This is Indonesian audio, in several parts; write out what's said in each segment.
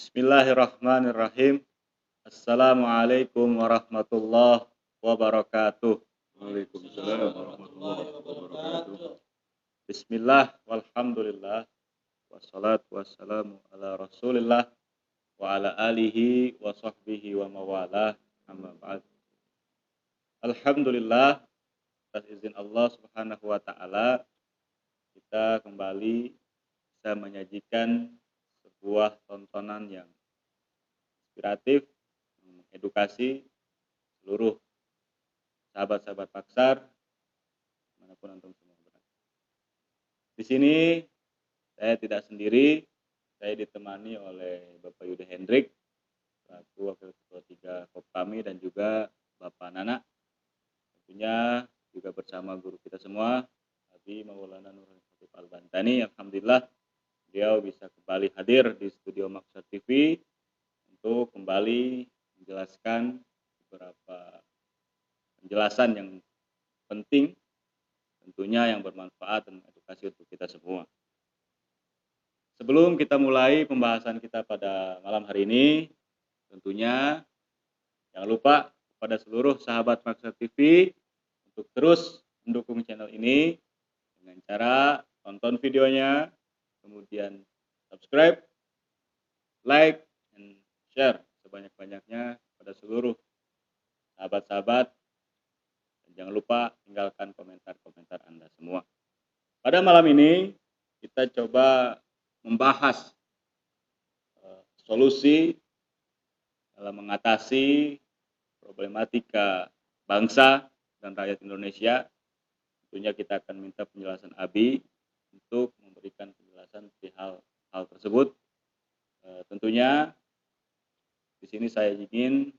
Bismillahirrahmanirrahim. Assalamualaikum warahmatullahi wabarakatuh. Waalaikumsalam warahmatullahi wabarakatuh. Bismillah, walhamdulillah, wassalatu wassalamu ala rasulillah, wa ala alihi wa sahbihi wa mawalah, amma ba'd. Alhamdulillah, atas izin Allah subhanahu wa ta'ala, kita kembali bisa menyajikan sebuah tontonan yang inspiratif, mengedukasi seluruh sahabat-sahabat Paksar manapun antum semua berada. Di sini saya tidak sendiri, saya ditemani oleh Bapak Yuda Hendrik selaku Wakil Ketua 3 Kopkami dan juga Bapak Nana. Tentunya juga bersama guru kita semua, Abi Maulana Nurul Khatib Al-Bantani. Alhamdulillah beliau bisa kembali hadir di studio Maksar TV untuk kembali menjelaskan beberapa penjelasan yang penting, tentunya yang bermanfaat dan edukasi untuk kita semua. Sebelum kita mulai pembahasan kita pada malam hari ini, tentunya jangan lupa kepada seluruh sahabat Maksar TV untuk terus mendukung channel ini dengan cara tonton videonya, kemudian subscribe, like, dan share sebanyak-banyaknya pada seluruh sahabat-sahabat. Dan jangan lupa tinggalkan komentar-komentar Anda semua. Pada malam ini kita coba membahas solusi dalam mengatasi problematika bangsa dan rakyat Indonesia. Tentunya kita akan minta penjelasan Abi untuk memberikan penjelasan di hal tersebut. Tentunya di sini saya ingin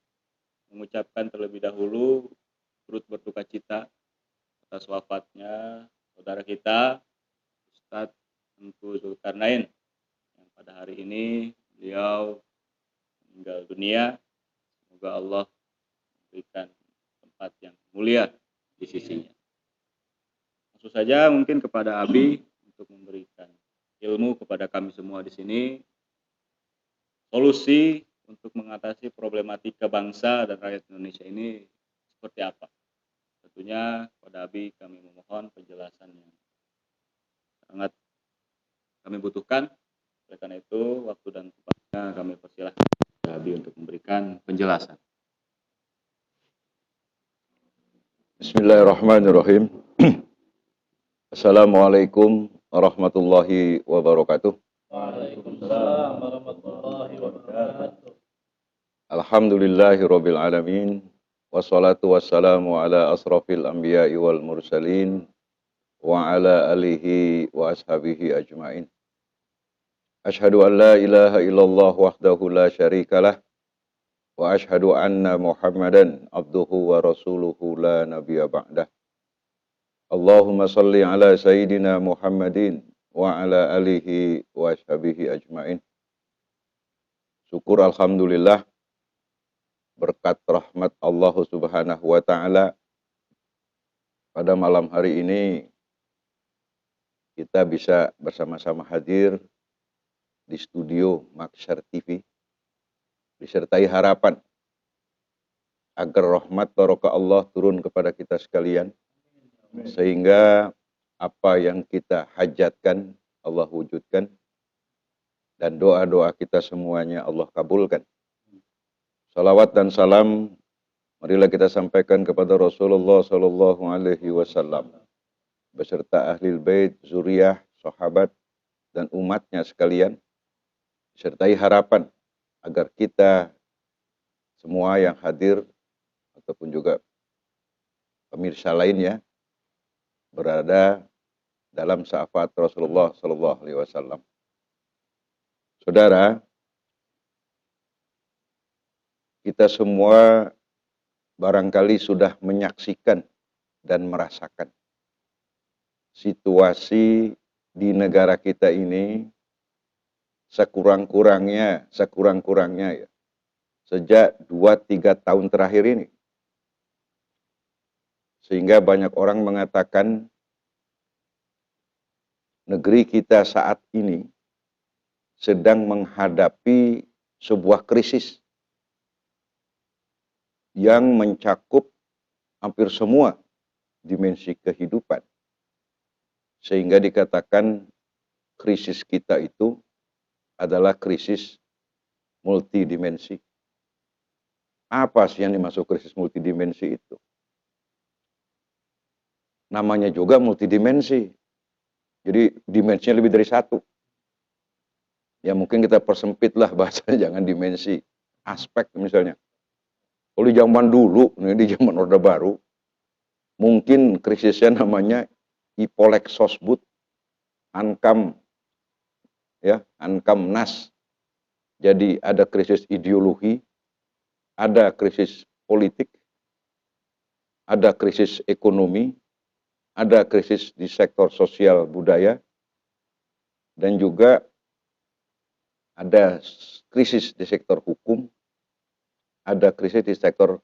mengucapkan terlebih dahulu turut berduka cita atas wafatnya saudara kita Ustadz Tengku Zulkarnain yang pada hari ini beliau meninggal dunia. Semoga Allah memberikan tempat yang mulia di sisinya. Langsung saja mungkin kepada Abi untuk memberikan ilmu kepada kami semua di sini, solusi untuk mengatasi problematika bangsa dan rakyat Indonesia ini seperti apa. Tentunya kepada Abi kami memohon penjelasan yang sangat kami butuhkan. Oleh karena itu waktu dan tempatnya kami persilahkan kepada Abi untuk memberikan penjelasan. Bismillahirrahmanirrahim. Assalamualaikum warahmatullahi wabarakatuh. Waalaikumsalam warahmatullahi wabarakatuh. Alhamdulillahirabbil alamin. Wassalatu wassalamu ala asrafil anbiya'i wal mursalin wa ala alihi wa ashabihi ajmain. Asyhadu an la ilaha illallah wahdahu la syarikalah wa asyhadu anna Muhammadan abduhu wa rasuluhu la nabiyya ba'dah. Allahumma salli ala sayyidina Muhammadin wa ala alihi wa ashabihi ajmain. Syukur alhamdulillah berkat rahmat Allah Subhanahu wa taala pada malam hari ini kita bisa bersama-sama hadir di studio Maksar TV disertai harapan agar rahmat barokah Allah turun kepada kita sekalian, sehingga apa yang kita hajatkan Allah wujudkan dan doa-doa kita semuanya Allah kabulkan. Salawat dan salam marilah kita sampaikan kepada Rasulullah sallallahu alaihi wasallam beserta ahli bait, zuriyah, sahabat dan umatnya sekalian, sertai harapan agar kita semua yang hadir ataupun juga pemirsa lainnya berada dalam syafaat Rasulullah sallallahu alaihi wasallam. Saudara, kita semua barangkali sudah menyaksikan dan merasakan situasi di negara kita ini sekurang-kurangnya ya, sejak 2-3 tahun terakhir ini. Sehingga banyak orang mengatakan negeri kita saat ini sedang menghadapi sebuah krisis yang mencakup hampir semua dimensi kehidupan. Sehingga dikatakan krisis kita itu adalah krisis multidimensi. Apa sih yang dimaksud krisis multidimensi itu? Namanya juga multidimensi. Jadi dimensinya lebih dari satu. Ya mungkin kita persempit lah bahasanya, jangan dimensi. Aspek misalnya. Kalau di zaman dulu, di zaman Orde Baru, mungkin krisisnya namanya Ipolexosbud, Ankam, ya, Ankamnas. Jadi ada krisis ideologi, ada krisis politik, ada krisis ekonomi, ada krisis di sektor sosial budaya, dan juga ada krisis di sektor hukum, ada krisis di sektor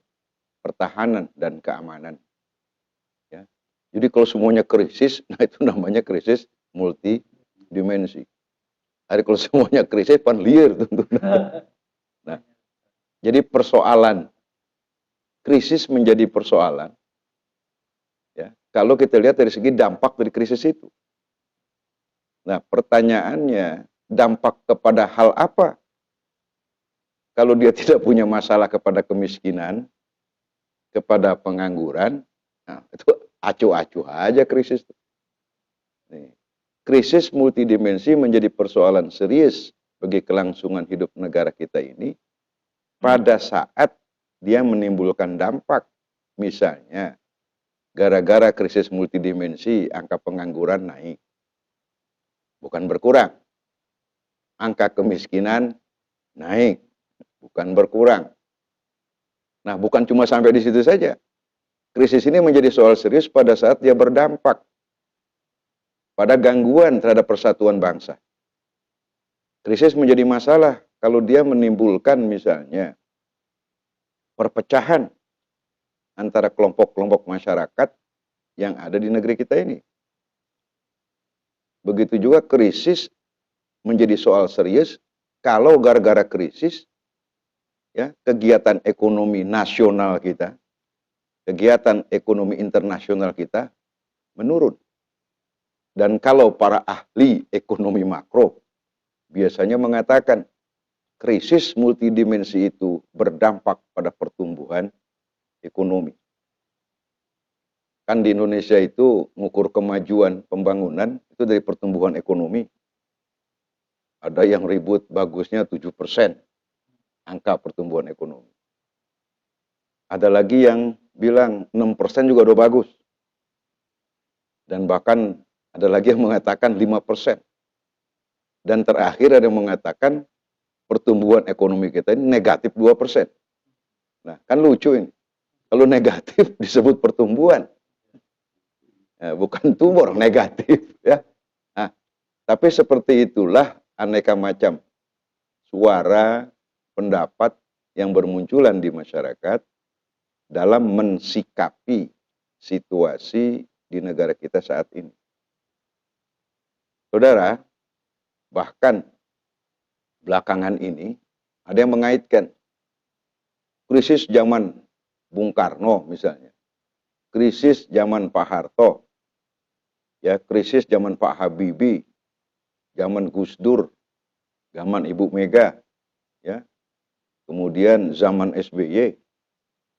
pertahanan dan keamanan. Ya. Jadi kalau semuanya krisis, nah itu namanya krisis multidimensi. Hari kalau semuanya krisis, pan liar tentu. Nah, jadi persoalan, krisis menjadi persoalan, ya, kalau kita lihat dari segi dampak dari krisis itu. Nah, pertanyaannya, dampak kepada hal apa? Kalau dia tidak punya masalah kepada kemiskinan, kepada pengangguran, nah, itu acuh-acuh aja krisis. Nih, krisis multidimensi menjadi persoalan serius bagi kelangsungan hidup negara kita ini pada saat dia menimbulkan dampak. Misalnya, gara-gara krisis multidimensi, angka pengangguran naik. Bukan berkurang. Angka kemiskinan naik. Bukan berkurang. Nah, bukan cuma sampai di situ saja. Krisis ini menjadi soal serius pada saat dia berdampak pada gangguan terhadap persatuan bangsa. Krisis menjadi masalah kalau dia menimbulkan misalnya perpecahan antara kelompok-kelompok masyarakat yang ada di negeri kita ini. Begitu juga krisis menjadi soal serius kalau gara-gara krisis, ya, kegiatan ekonomi nasional kita, kegiatan ekonomi internasional kita menurun. Dan kalau para ahli ekonomi makro biasanya mengatakan krisis multidimensi itu berdampak pada pertumbuhan ekonomi. Kan di Indonesia itu mengukur kemajuan pembangunan itu dari pertumbuhan ekonomi. Ada yang ribut bagusnya 7% angka pertumbuhan ekonomi. Ada lagi yang bilang 6% juga udah bagus. Dan bahkan ada lagi yang mengatakan 5%. Dan terakhir ada yang mengatakan pertumbuhan ekonomi kita ini negatif 2%. Nah, kan lucu ini. Kalau negatif disebut pertumbuhan. Nah, bukan tumor, negatif, ya. Nah, tapi seperti itulah aneka macam suara, pendapat yang bermunculan di masyarakat dalam mensikapi situasi di negara kita saat ini. Saudara, bahkan belakangan ini ada yang mengaitkan krisis zaman Bung Karno misalnya, krisis zaman Pak Harto, ya, krisis zaman Pak Habibie, zaman Gus Dur, zaman Ibu Mega, ya, kemudian zaman SBY,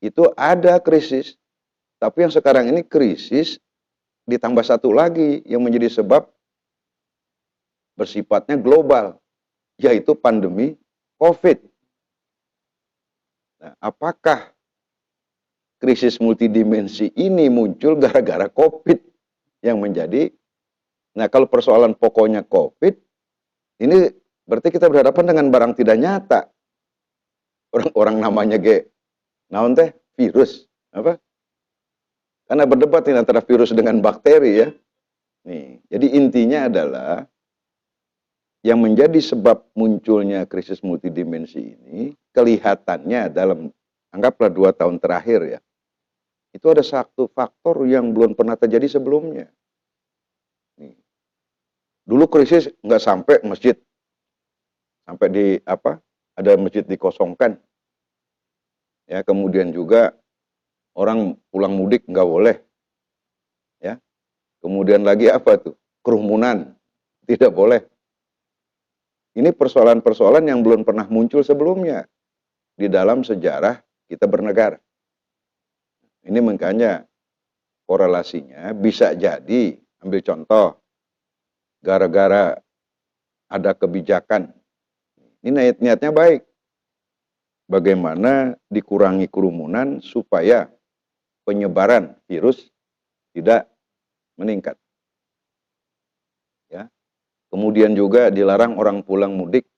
itu ada krisis. Tapi yang sekarang ini krisis ditambah satu lagi yang menjadi sebab bersifatnya global, yaitu pandemi COVID. Nah, apakah krisis multidimensi ini muncul gara-gara COVID yang menjadi, nah kalau persoalan pokoknya COVID, ini berarti kita berhadapan dengan barang tidak nyata. Orang namanya naon teh, virus, apa? Karena berdebat ini antara virus dengan bakteri, ya. Nih, jadi intinya adalah yang menjadi sebab munculnya krisis multidimensi ini kelihatannya dalam anggaplah 2 tahun terakhir, ya. Itu ada satu faktor yang belum pernah terjadi sebelumnya. Nih. Dulu krisis nggak sampai masjid, sampai di apa? ada masjid dikosongkan. Ya, kemudian juga orang pulang mudik nggak boleh. Ya, kemudian lagi apa tuh? Kerumunan tidak boleh. Ini persoalan-persoalan yang belum pernah muncul sebelumnya di dalam sejarah kita bernegara. Ini makanya korelasinya bisa jadi, ambil contoh, gara-gara ada kebijakan, ini niatnya baik. Bagaimana dikurangi kerumunan supaya penyebaran virus tidak meningkat. Ya. Kemudian juga dilarang orang pulang mudik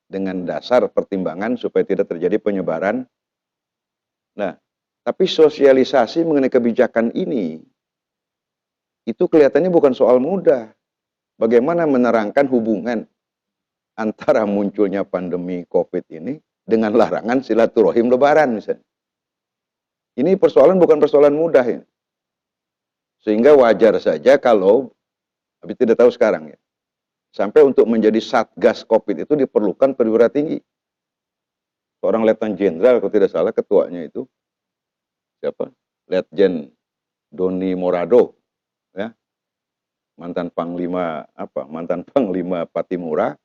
dengan dasar pertimbangan supaya tidak terjadi penyebaran. Nah, tapi sosialisasi mengenai kebijakan ini itu kelihatannya bukan soal mudah. Bagaimana menerangkan hubungan antara munculnya pandemi COVID ini dengan larangan silaturahim lebaran misalnya. Ini persoalan bukan persoalan mudah ya. Sehingga wajar saja kalau, tapi tidak tahu sekarang ya, sampai untuk menjadi Satgas COVID itu diperlukan perwira tinggi. Seorang Letnan Jenderal, kalau tidak salah ketuanya itu, siapa? Letjen Doni Morado, ya, mantan Panglima Patimura,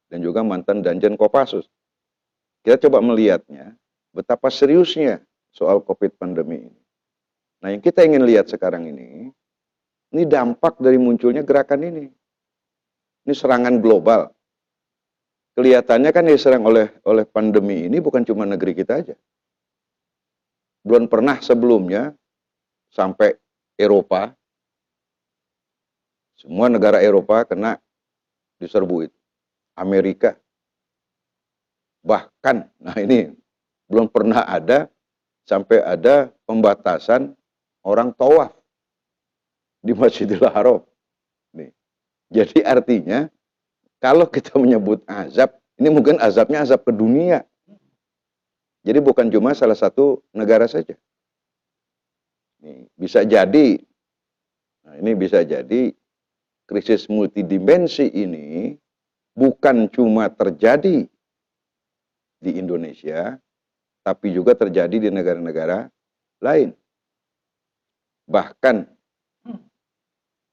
dan juga mantan Danjen Kopassus. Kita coba melihatnya, betapa seriusnya soal COVID pandemi ini. Nah, yang kita ingin lihat sekarang ini dampak dari munculnya gerakan ini. Ini serangan global. Kelihatannya kan diserang oleh pandemi ini bukan cuma negeri kita aja. Belum pernah sebelumnya sampai Eropa, semua negara Eropa kena diserbu itu. Amerika. Bahkan, nah ini belum pernah ada sampai ada pembatasan orang tawaf di Masjidil Haram. Nih. Jadi artinya kalau kita menyebut azab, ini mungkin azabnya azab ke dunia. Jadi bukan cuma salah satu negara saja. Nih, bisa jadi, nah ini bisa jadi krisis multidimensi ini bukan cuma terjadi di Indonesia, tapi juga terjadi di negara-negara lain. Bahkan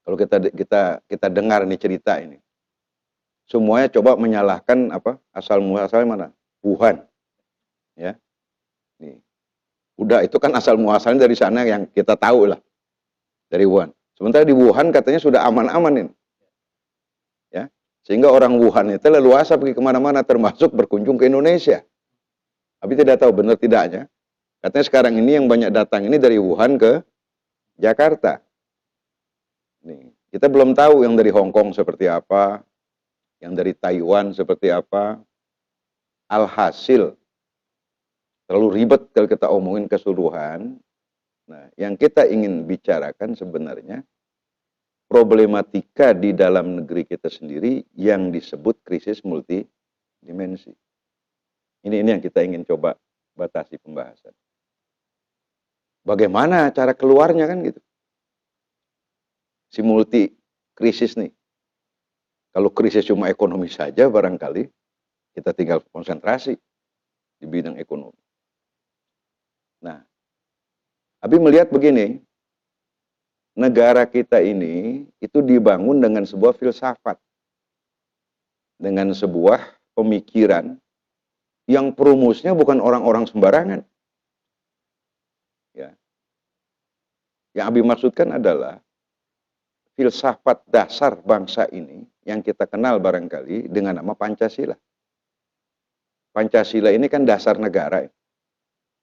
kalau kita dengar nih cerita ini, semuanya coba menyalahkan apa asal muasalnya mana? Wuhan, ya. Nih, udah itu kan asal muasalnya dari sana yang kita tahu lah, dari Wuhan. Sementara di Wuhan katanya sudah aman-aman ini, ya. Sehingga orang Wuhan itu leluasa pergi kemana-mana, termasuk berkunjung ke Indonesia. Tapi tidak tahu benar tidaknya. Katanya sekarang ini yang banyak datang ini dari Wuhan ke Jakarta. Nih, kita belum tahu yang dari Hong Kong seperti apa, yang dari Taiwan seperti apa. Alhasil, terlalu ribet kalau kita omongin keseluruhan. Nah, yang kita ingin bicarakan sebenarnya problematika di dalam negeri kita sendiri yang disebut krisis multidimensi. Ini yang kita ingin coba batasi pembahasan. Bagaimana cara keluarnya kan gitu. Si multi krisis nih. Kalau krisis cuma ekonomi saja barangkali kita tinggal konsentrasi di bidang ekonomi. Nah, Abi melihat begini, negara kita ini itu dibangun dengan sebuah filsafat. Dengan sebuah pemikiran yang perumusnya bukan orang-orang sembarangan. Ya. Yang Abi maksudkan adalah filsafat dasar bangsa ini yang kita kenal barangkali dengan nama Pancasila. Pancasila ini kan dasar negara.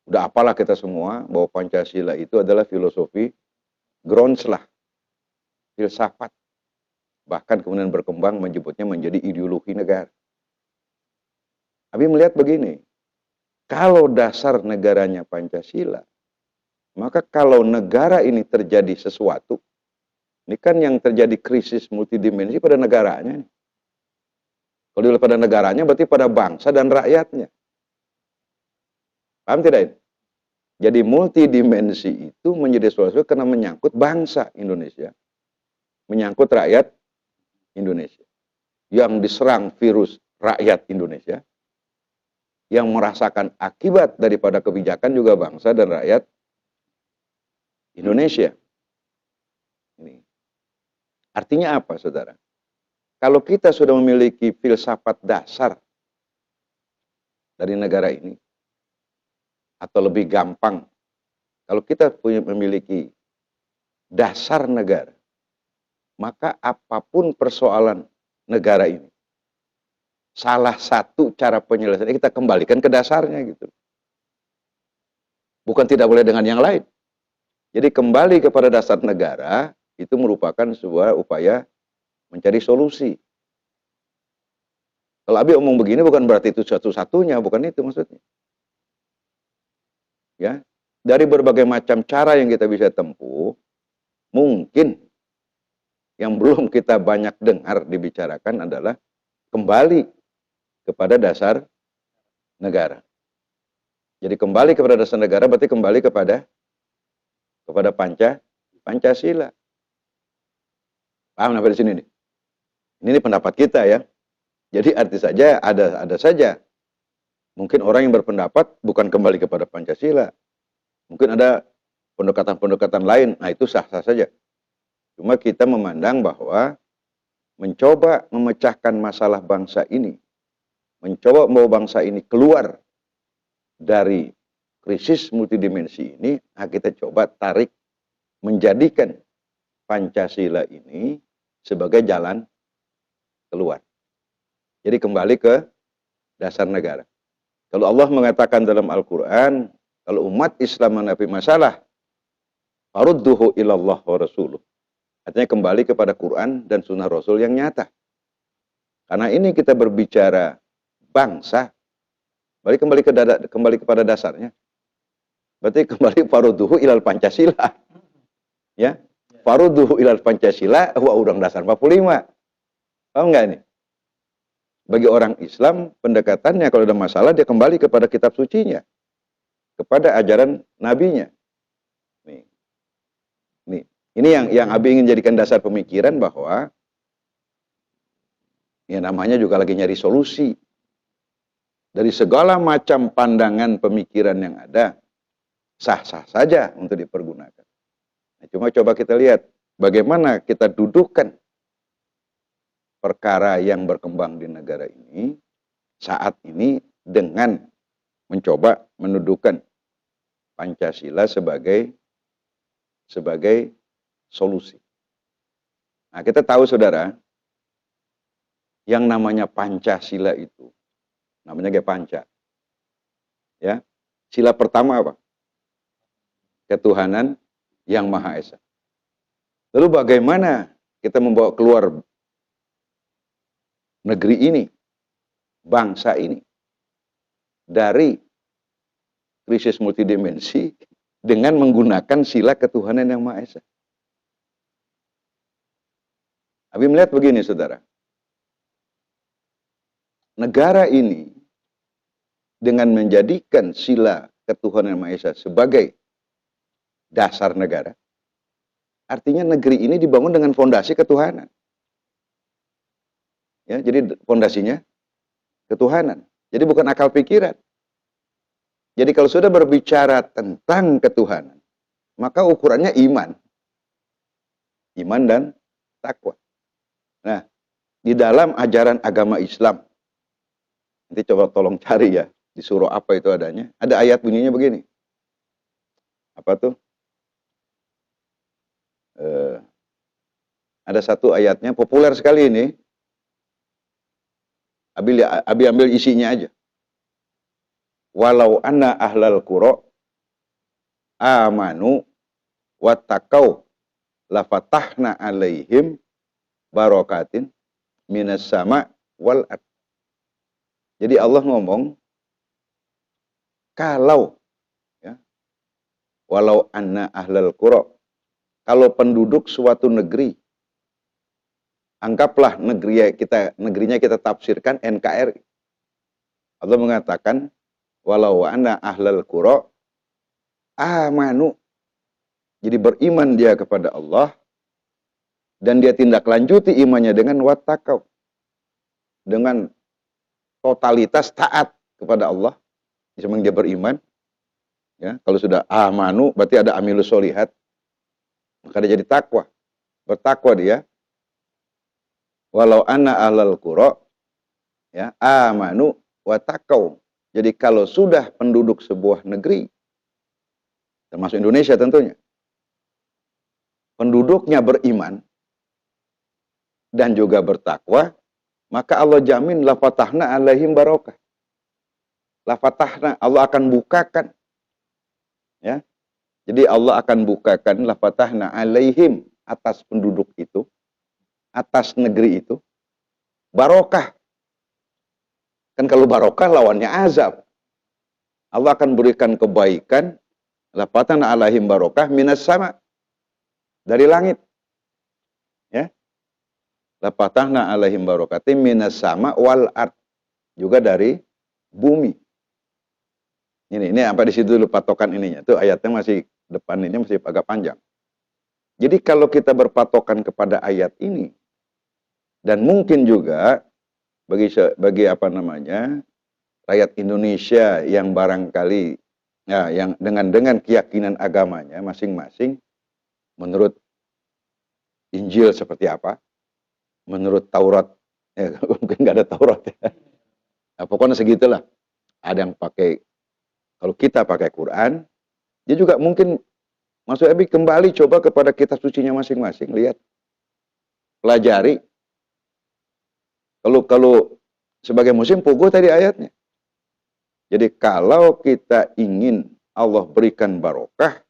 Udah apalah kita semua bahwa Pancasila itu adalah filosofi Groundslah, filsafat. Bahkan kemudian berkembang menyebutnya menjadi ideologi negara. Abi melihat begini, kalau dasar negaranya Pancasila, maka kalau negara ini terjadi sesuatu, ini kan yang terjadi krisis multidimensi pada negaranya. Kalau pada negaranya berarti pada bangsa dan rakyatnya. Paham tidak ini? Jadi multidimensi itu menjadi sesuatu karena menyangkut bangsa Indonesia, menyangkut rakyat Indonesia. Yang diserang virus rakyat Indonesia, yang merasakan akibat daripada kebijakan juga bangsa dan rakyat Indonesia. Ini. Artinya apa, saudara? Kalau kita sudah memiliki filsafat dasar dari negara ini, atau lebih gampang, kalau kita memiliki dasar negara, maka apapun persoalan negara ini, salah satu cara penyelesaiannya kita kembalikan ke dasarnya gitu. Bukan tidak boleh dengan yang lain. Jadi kembali kepada dasar negara itu merupakan sebuah upaya mencari solusi. Kalau Abi omong begini bukan berarti itu satu-satunya, bukan itu maksudnya. Ya, dari berbagai macam cara yang kita bisa tempuh, mungkin yang belum kita banyak dengar dibicarakan adalah kembali kepada dasar negara. Jadi kembali kepada dasar negara berarti kembali kepada Pancasila. Paham sampai di sini nih? Ini pendapat kita ya. Jadi arti saja ada saja. Mungkin orang yang berpendapat bukan kembali kepada Pancasila. Mungkin ada pendekatan-pendekatan lain. Nah itu sah-sah saja. Cuma kita memandang bahwa mencoba memecahkan masalah bangsa ini, mencoba membawa bangsa ini keluar dari krisis multidimensi ini, nah kita coba tarik menjadikan Pancasila ini sebagai jalan keluar. Jadi kembali ke dasar negara. Kalau Allah mengatakan dalam Al-Quran, kalau umat Islam menghadapi masalah, farudduhu ilallah wa rasuluh. Artinya kembali kepada Quran dan sunnah Rasul yang nyata. Karena ini kita berbicara bangsa, kembali kepada dasarnya. Berarti kembali farudduhu ilal Pancasila. Ya, farudduhu ilal Pancasila wa Undang Dasar 45. Paham nggak ini? Bagi orang Islam, pendekatannya kalau ada masalah, dia kembali kepada kitab sucinya. Kepada ajaran nabinya. Nih. Ini yang Abi ingin jadikan dasar pemikiran bahwa ya namanya juga lagi nyari solusi. Dari segala macam pandangan pemikiran yang ada, sah-sah saja untuk dipergunakan. Nah, cuma coba kita lihat bagaimana kita dudukkan perkara yang berkembang di negara ini saat ini dengan mencoba mendudukan Pancasila sebagai solusi. Nah, kita tahu saudara, yang namanya Pancasila itu, namanya kayak panca. Ya, sila pertama apa? Ketuhanan yang Maha Esa. Lalu bagaimana kita membawa keluar negeri ini, bangsa ini, dari krisis multidimensi dengan menggunakan sila ketuhanan yang Maha Esa. Abi melihat begini, saudara. Negara ini dengan menjadikan sila ketuhanan yang Maha Esa sebagai dasar negara, artinya negeri ini dibangun dengan fondasi ketuhanan. Ya, jadi fondasinya ketuhanan. Jadi bukan akal pikiran. Jadi kalau sudah berbicara tentang ketuhanan, maka ukurannya iman. Iman dan takwa. Nah, di dalam ajaran agama Islam, nanti coba tolong cari ya, di surah apa itu adanya. Ada ayat bunyinya begini. Apa tuh? Ada satu ayatnya, populer sekali ini. Abi ambil isinya aja. Walau anna ahlal qura amanu wattaqau lafatahna alaihim barakatin minas sama wal ard. Jadi Allah ngomong kalau ya, walau anna ahlal qura, kalau penduduk suatu negeri, anggaplah negerinya kita tafsirkan NKRI. Allah mengatakan walau anna ahlal qura amanu. Jadi beriman dia kepada Allah dan dia tindak lanjuti imannya dengan wattaqau. Dengan totalitas taat kepada Allah, di samping dia beriman, ya. Kalau sudah amanu berarti ada amilus solihat, maka dia jadi takwa. Bertakwa dia. Walau anna ahlal qura, ya, amanu wa taqau. Jadi kalau sudah penduduk sebuah negeri, termasuk Indonesia tentunya, penduduknya beriman dan juga bertakwa, maka Allah jamin la fatahna alaihim barokah. La fatahna, Allah akan bukakan, ya. Jadi Allah akan bukakan la fatahna alaihim, atas penduduk itu, atas negeri itu, barokah. Kan kalau barokah lawannya azab. Allah akan berikan kebaikan, la fatahna alaihim barokah minas sama, dari langit. Ya. La fatahna alaihim barokatim minas sama wal ard, juga dari bumi. Ini apa di situ dulu patokan ininya. Tuh ayatnya masih depan ini masih agak panjang. Jadi kalau kita berpatokan kepada ayat ini, dan mungkin juga bagi apa namanya, rakyat Indonesia yang barangkali ya, yang dengan keyakinan agamanya masing-masing, menurut Injil seperti apa, menurut Taurat, ya, mungkin nggak ada Taurat ya. Nah, pokoknya segitulah. Ada yang pakai, kalau kita pakai Quran, dia juga mungkin, Mas Ebi kembali coba kepada kitab sucinya masing-masing, lihat, pelajari. Kalau sebagai muslim, puguh tadi ayatnya. Jadi kalau kita ingin Allah berikan barokah,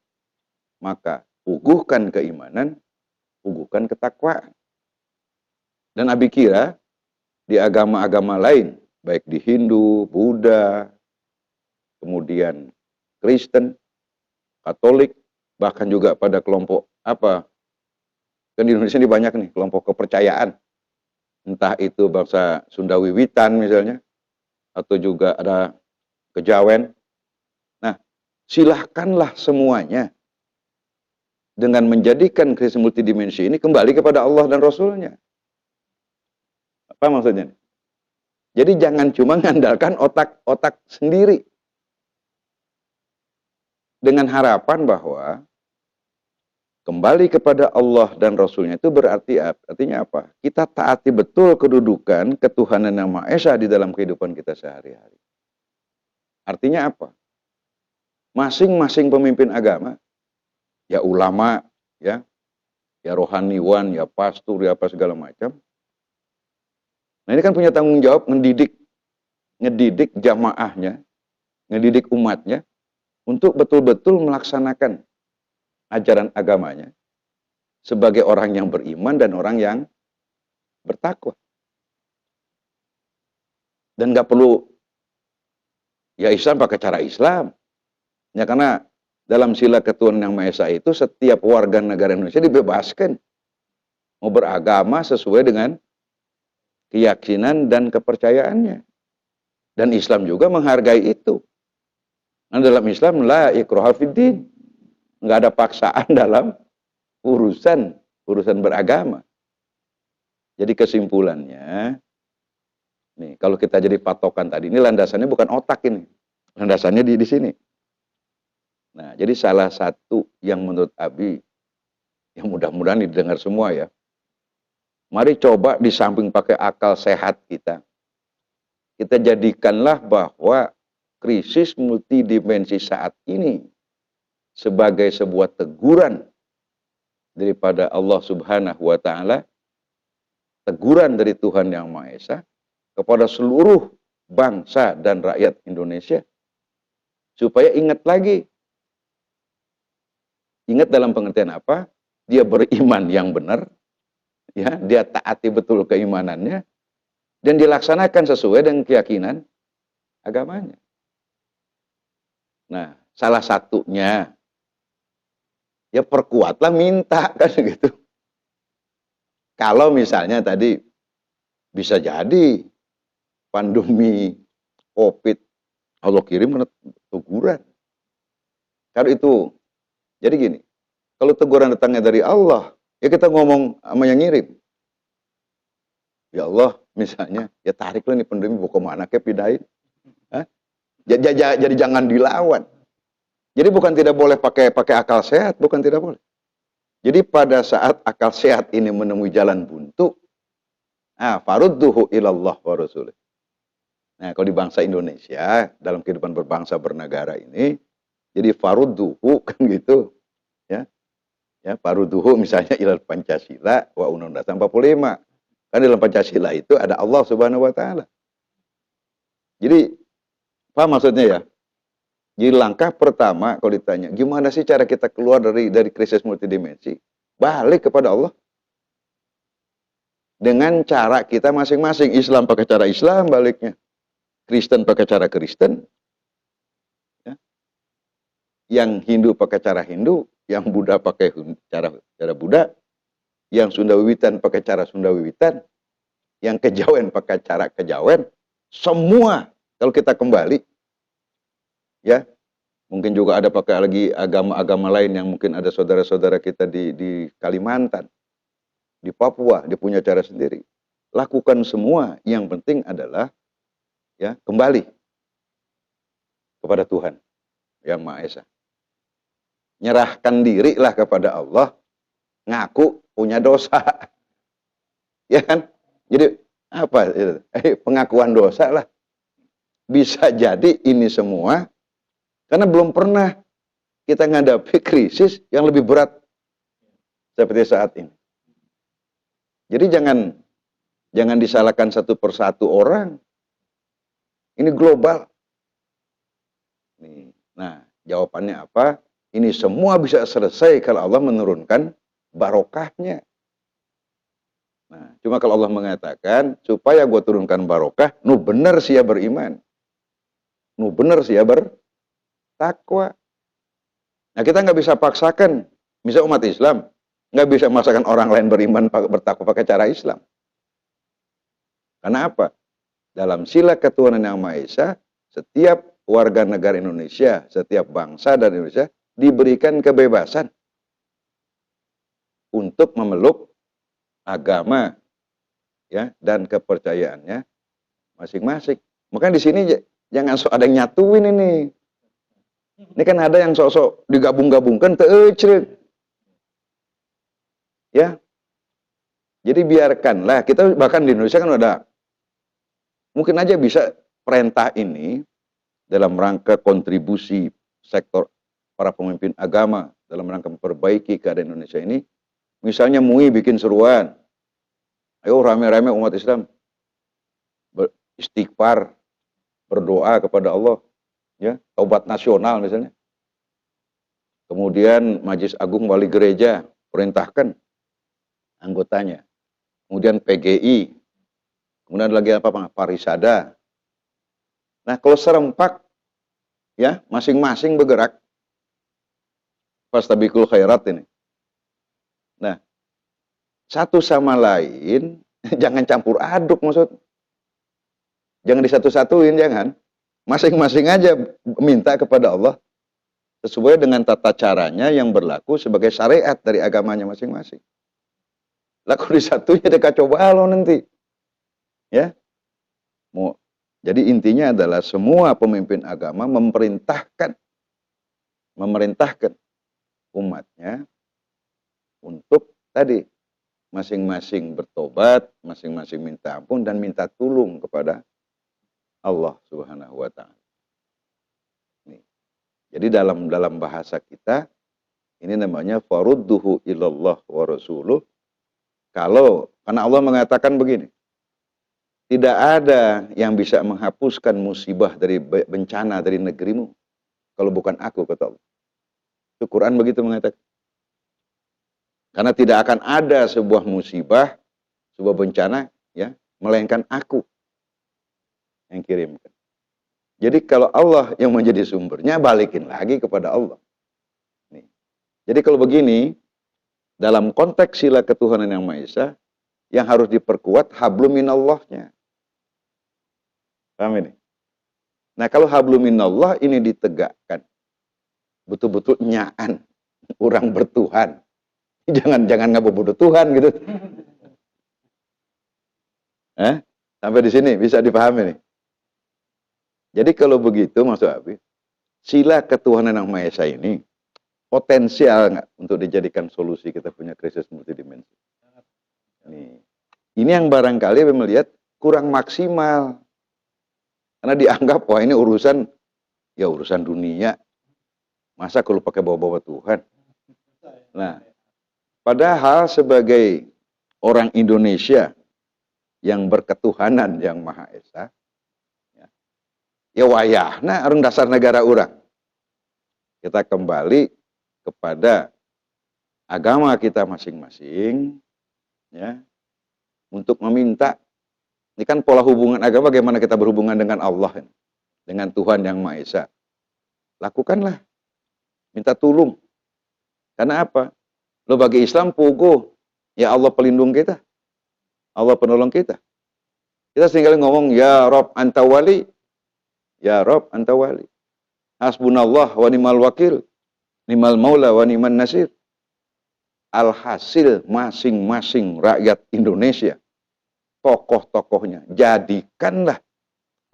maka puguhkan keimanan, puguhkan ketakwaan. Dan Abi kira di agama-agama lain, baik di Hindu, Buddha, kemudian Kristen, Katolik, bahkan juga pada kelompok apa, kan di Indonesia ini banyak nih kelompok kepercayaan, entah itu bangsa Sunda Wiwitan misalnya, atau juga ada Kejawen. Nah, silahkanlah semuanya dengan menjadikan Kristen multidimensi ini kembali kepada Allah dan Rasulnya. Apa maksudnya? Jadi jangan cuma mengandalkan otak sendiri. Dengan harapan bahwa kembali kepada Allah dan Rasulnya itu artinya apa? Kita taati betul kedudukan ketuhanan Yang Maha Esa di dalam kehidupan kita sehari-hari. Artinya apa? Masing-masing pemimpin agama, ya ulama, ya rohaniwan, ya pastor, ya apa segala macam. Nah ini kan punya tanggung jawab ngedidik jamaahnya, ngedidik umatnya, untuk betul-betul melaksanakan ajaran agamanya sebagai orang yang beriman dan orang yang bertakwa. Dan nggak perlu ya Islam pakai cara Islam. Ya karena dalam sila ketuhanan Yang Maha Esa itu setiap warga negara Indonesia dibebaskan mau beragama sesuai dengan keyakinan dan kepercayaannya. Dan Islam juga menghargai itu. Nah, dalam Islam la ikraha fiddin. Nggak ada paksaan dalam urusan beragama. Jadi kesimpulannya, nih kalau kita jadi patokan tadi, ini landasannya bukan otak ini. Landasannya di sini. Nah, jadi salah satu yang menurut Abi, yang mudah-mudahan didengar semua ya, mari coba di samping pakai akal sehat kita jadikanlah bahwa krisis multidimensi saat ini sebagai sebuah teguran daripada Allah Subhanahu wa Ta'ala, teguran dari Tuhan Yang Maha Esa kepada seluruh bangsa dan rakyat Indonesia, supaya ingat lagi. Ingat dalam pengertian apa? Dia beriman yang benar, ya, dia taati betul keimanannya, dan dilaksanakan sesuai dengan keyakinan agamanya. Nah, salah satunya, ya perkuatlah minta, kan gitu. Kalau misalnya tadi bisa jadi pandemi COVID, Allah kirim teguran. Kalau itu, jadi gini, kalau teguran datangnya dari Allah, ya kita ngomong sama yang ngirim. Ya Allah, misalnya, ya tariklah nih pandemi, mau kemana kayak pindahin. Hah? Jadi jangan dilawan. Jadi bukan tidak boleh pakai akal sehat, bukan tidak boleh. Jadi pada saat akal sehat ini menemui jalan buntu, farudduhu ilallah wa rasulih. Nah, kalau di bangsa Indonesia, dalam kehidupan berbangsa bernegara ini, jadi farudduhu kan gitu, ya. Ya, farudduhu misalnya ilal Pancasila wa Undang-Undang Dasar 45. Kan dalam Pancasila itu ada Allah Subhanahu wa taala. Jadi, apa maksudnya ya? Jadi langkah pertama kalau ditanya, gimana sih cara kita keluar dari krisis multidimensi? Balik kepada Allah. Dengan cara kita masing-masing. Islam pakai cara Islam baliknya. Kristen pakai cara Kristen. Ya. Yang Hindu pakai cara Hindu. Yang Buddha pakai cara Buddha. Yang Sunda Wiwitan pakai cara Sunda Wiwitan. Yang Kejawen pakai cara Kejawen. Semua kalau kita kembali, ya, mungkin juga ada pakai lagi agama-agama lain yang mungkin ada saudara-saudara kita di Kalimantan, di Papua, dia punya cara sendiri. Lakukan semua, yang penting adalah ya kembali kepada Tuhan Yang Maha Esa. Nyerahkan dirilah kepada Allah, ngaku punya dosa. Ya kan? Jadi apa? Pengakuan dosa lah. Bisa jadi ini semua karena belum pernah kita menghadapi krisis yang lebih berat seperti saat ini. Jadi jangan disalahkan satu persatu orang. Ini global. Nah, jawabannya apa? Ini semua bisa selesai kalau Allah menurunkan barokahnya. Nah, cuma kalau Allah mengatakan, supaya gue turunkan barokah, nu bener sih ya beriman. Nu bener sih ya bertakwa. Nah, kita nggak bisa paksakan. Misal umat Islam, nggak bisa memaksakan orang lain beriman bertakwa pakai cara Islam. Karena apa? Dalam sila ketuhanan Yang Maha Esa, setiap warga negara Indonesia, setiap bangsa dari Indonesia diberikan kebebasan untuk memeluk agama ya dan kepercayaannya masing-masing. Makanya di sini jangan sok ada yang nyatuin ini. Ini kan ada yang sok-sok digabung-gabungkan teecrek. Ya. Jadi biarkanlah, kita bahkan di Indonesia kan ada mungkin aja bisa perintah ini dalam rangka kontribusi sektor para pemimpin agama dalam rangka memperbaiki keadaan Indonesia ini. Misalnya MUI bikin seruan, ayo rame-rame umat Islam beristighfar, berdoa kepada Allah, ya, taubat nasional misalnya. Kemudian Majelis Agung Wali Gereja perintahkan anggotanya. Kemudian PGI, kemudian lagi apa Parisada. Nah, kalau serempak, ya, masing-masing bergerak, fastabiqul khairat ini. Nah, satu sama lain, jangan campur aduk maksud. Jangan disatu-satuin, jangan. Masing-masing aja minta kepada Allah sesuai dengan tata caranya yang berlaku sebagai syariat dari agamanya masing-masing. Lah kalau disatuin ada kacau balau nanti. Ya. Jadi intinya adalah semua pemimpin agama memerintahkan umatnya untuk tadi masing-masing bertobat, masing-masing minta ampun dan minta tolong kepada Allah Subhanahu wa taala. Jadi dalam bahasa kita ini namanya farudduhu ilallah wa rasuluh. Karena Allah mengatakan begini, tidak ada yang bisa menghapuskan musibah dari bencana dari negerimu kalau bukan aku, kata Allah. Itu Quran begitu mengatakan. Karena tidak akan ada sebuah musibah, sebuah bencana, ya, melainkan aku yang kirimkan. Jadi kalau Allah yang menjadi sumbernya, balikin lagi kepada Allah. Nih. Jadi kalau begini, dalam konteks sila ketuhanan Yang Maha Esa, yang harus diperkuat hablum minallahnya. Paham ini? Nah, kalau hablum minallah ini ditegakkan, betul-betul nyaan, orang bertuhan. Jangan ngabobodo Tuhan gitu. Sampai di sini bisa dipahami nih. Jadi kalau begitu Mas Abi, sila ketuhanan yang Maha Esa ini potensial nggak untuk dijadikan solusi kita punya krisis multidimensi? Nih. Ini yang barangkali melihat kurang maksimal. Karena dianggap, wah ini urusan, ya urusan dunia. Masa kalau pakai bawa-bawa Tuhan? Nah, padahal sebagai orang Indonesia yang berketuhanan yang Maha Esa, ya wayahna orang dasar negara orang. Kita kembali kepada agama kita masing-masing, ya, untuk meminta. Ini kan pola hubungan agama, bagaimana kita berhubungan dengan Allah, dengan Tuhan yang Maha Esa. Lakukanlah, minta tolong. Karena apa? Lo bagi Islam pogo, ya Allah pelindung kita, Allah penolong kita. Kita tinggal ngomong, ya Rob anta wali, ya Rob anta wali. Hasbunallah wa ni'mal wakil, ni'mal maula wa ni'man nasir. Alhasil masing-masing rakyat Indonesia, tokoh-tokohnya, jadikanlah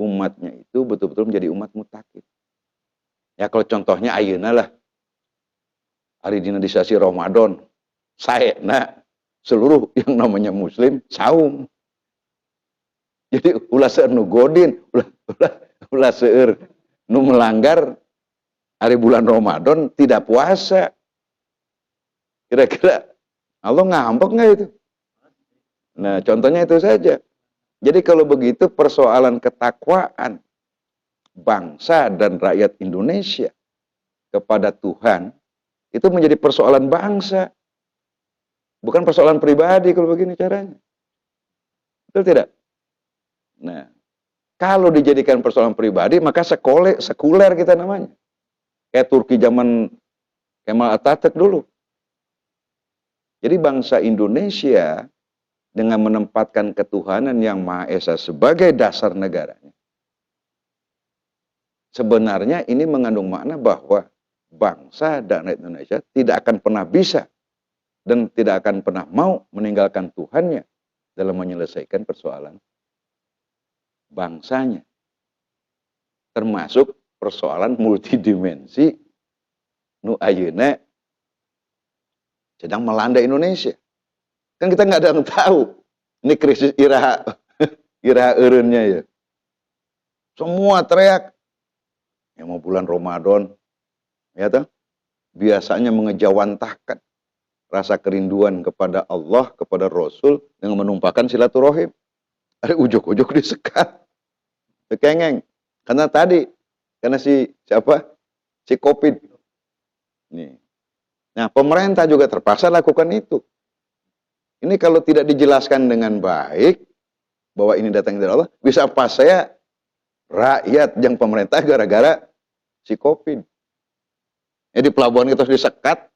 umatnya itu betul-betul menjadi umat mutakin. Ya kalau contohnya ayeuna lah, hari dinamisasi Ramadan, saya seluruh yang namanya Muslim saum. Jadi ulah seueur nu godin, ulah seueur nu melanggar hari bulan Ramadan tidak puasa. Kira-kira Allah ngambek nggak itu? Nah, contohnya itu saja. Jadi kalau begitu persoalan ketakwaan bangsa dan rakyat Indonesia kepada Tuhan itu menjadi persoalan bangsa. Bukan persoalan pribadi kalau begini caranya. Betul tidak? Nah, kalau dijadikan persoalan pribadi, maka sekuler kita namanya. Kayak Turki zaman Kemal Atatürk dulu. Jadi bangsa Indonesia dengan menempatkan ketuhanan yang Maha Esa sebagai dasar negaranya, sebenarnya ini mengandung makna bahwa bangsa dan rakyat Indonesia tidak akan pernah bisa dan tidak akan pernah mau meninggalkan Tuhannya dalam menyelesaikan persoalan bangsanya. Termasuk persoalan multidimensi nu ayeuna sedang melanda Indonesia. Kan kita nggak ada yang tahu. Ini krisis iraha eureunnya ya. Semua teriak. Ya mau bulan Ramadan, ya toh, biasanya mengejawantahkan rasa kerinduan kepada Allah, kepada Rasul dengan menumpahkan silaturahim. Ada ujuk-ujuk disekat. Kengeng. Karena si siapa? Si Covid. Nih. Nah, pemerintah juga terpaksa lakukan itu. Ini kalau tidak dijelaskan dengan baik bahwa ini datang dari Allah, bisa pas saya rakyat yang pemerintah gara-gara si Covid. Di pelabuhan kita harus disekat.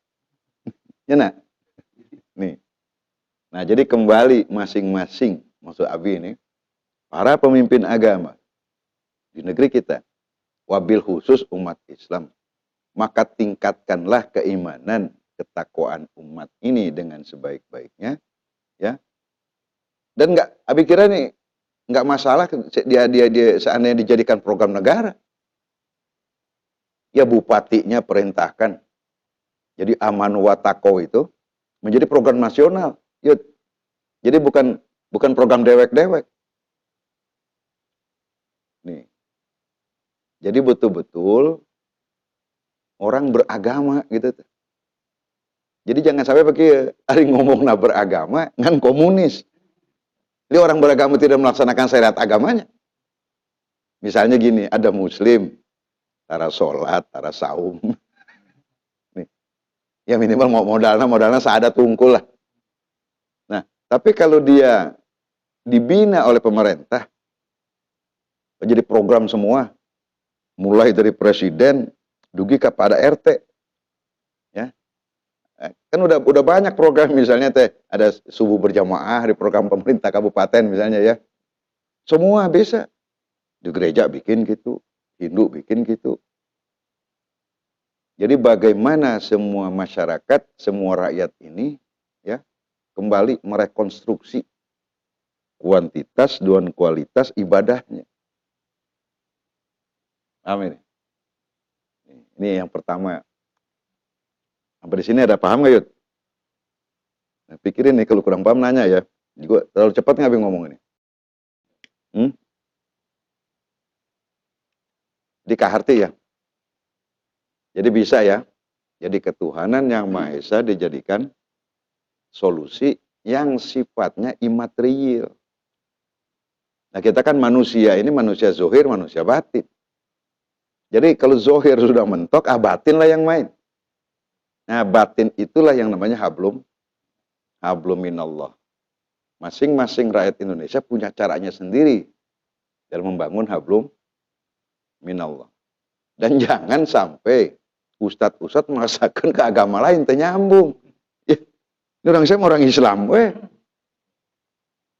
Ya nah. Nih. Nah, jadi kembali masing-masing maksud Abi ini para pemimpin agama di negeri kita, wabil khusus umat Islam, maka tingkatkanlah keimanan, ketakwaan umat ini dengan sebaik-baiknya, ya. Dan Abi kira nih nggak masalah dia seandainya dijadikan program negara, ya bupatinya perintahkan. Jadi aman wa taqwa itu menjadi program nasional, ya. Jadi bukan program dewek-dewek. Nih. Jadi betul-betul orang beragama gitu. Jadi jangan sampai pakai hari ngomong beragama ngan komunis. Jadi orang beragama tidak melaksanakan syariat agamanya. Misalnya gini, ada muslim, tara sholat, tara saum. Nih. Ya minimal modalnya seada tungkul lah. Nah, tapi kalau dia dibina oleh pemerintah, jadi program semua, mulai dari presiden, dugi kepada RT, ya. Kan udah banyak program misalnya ada subuh berjamaah di program pemerintah kabupaten misalnya ya. Semua bisa. Di gereja bikin gitu, Hindu bikin gitu. Jadi bagaimana semua masyarakat, semua rakyat ini ya kembali merekonstruksi kuantitas dan kualitas ibadahnya. Paham ini? Ini yang pertama. Sampai di sini ada paham nggak, Yud? Nah, pikirin nih, kalau kurang paham nanya ya. Juga terlalu cepat nggak Bing ngomong ini? Di kaharti ya. Jadi bisa ya. Jadi ketuhanan yang Maha Esa dijadikan solusi yang sifatnya imaterial. Nah, kita kan manusia ini manusia zohir, manusia batin. Jadi kalau zohir sudah mentok, batin lah yang main. Nah, batin itulah yang namanya hablum minallah. Masing-masing rakyat Indonesia punya caranya sendiri dalam membangun hablum minallah. Dan jangan sampai ustadz-ustadz merasakan ke agama lain ternyambung. Ya, ini orang saya orang Islam,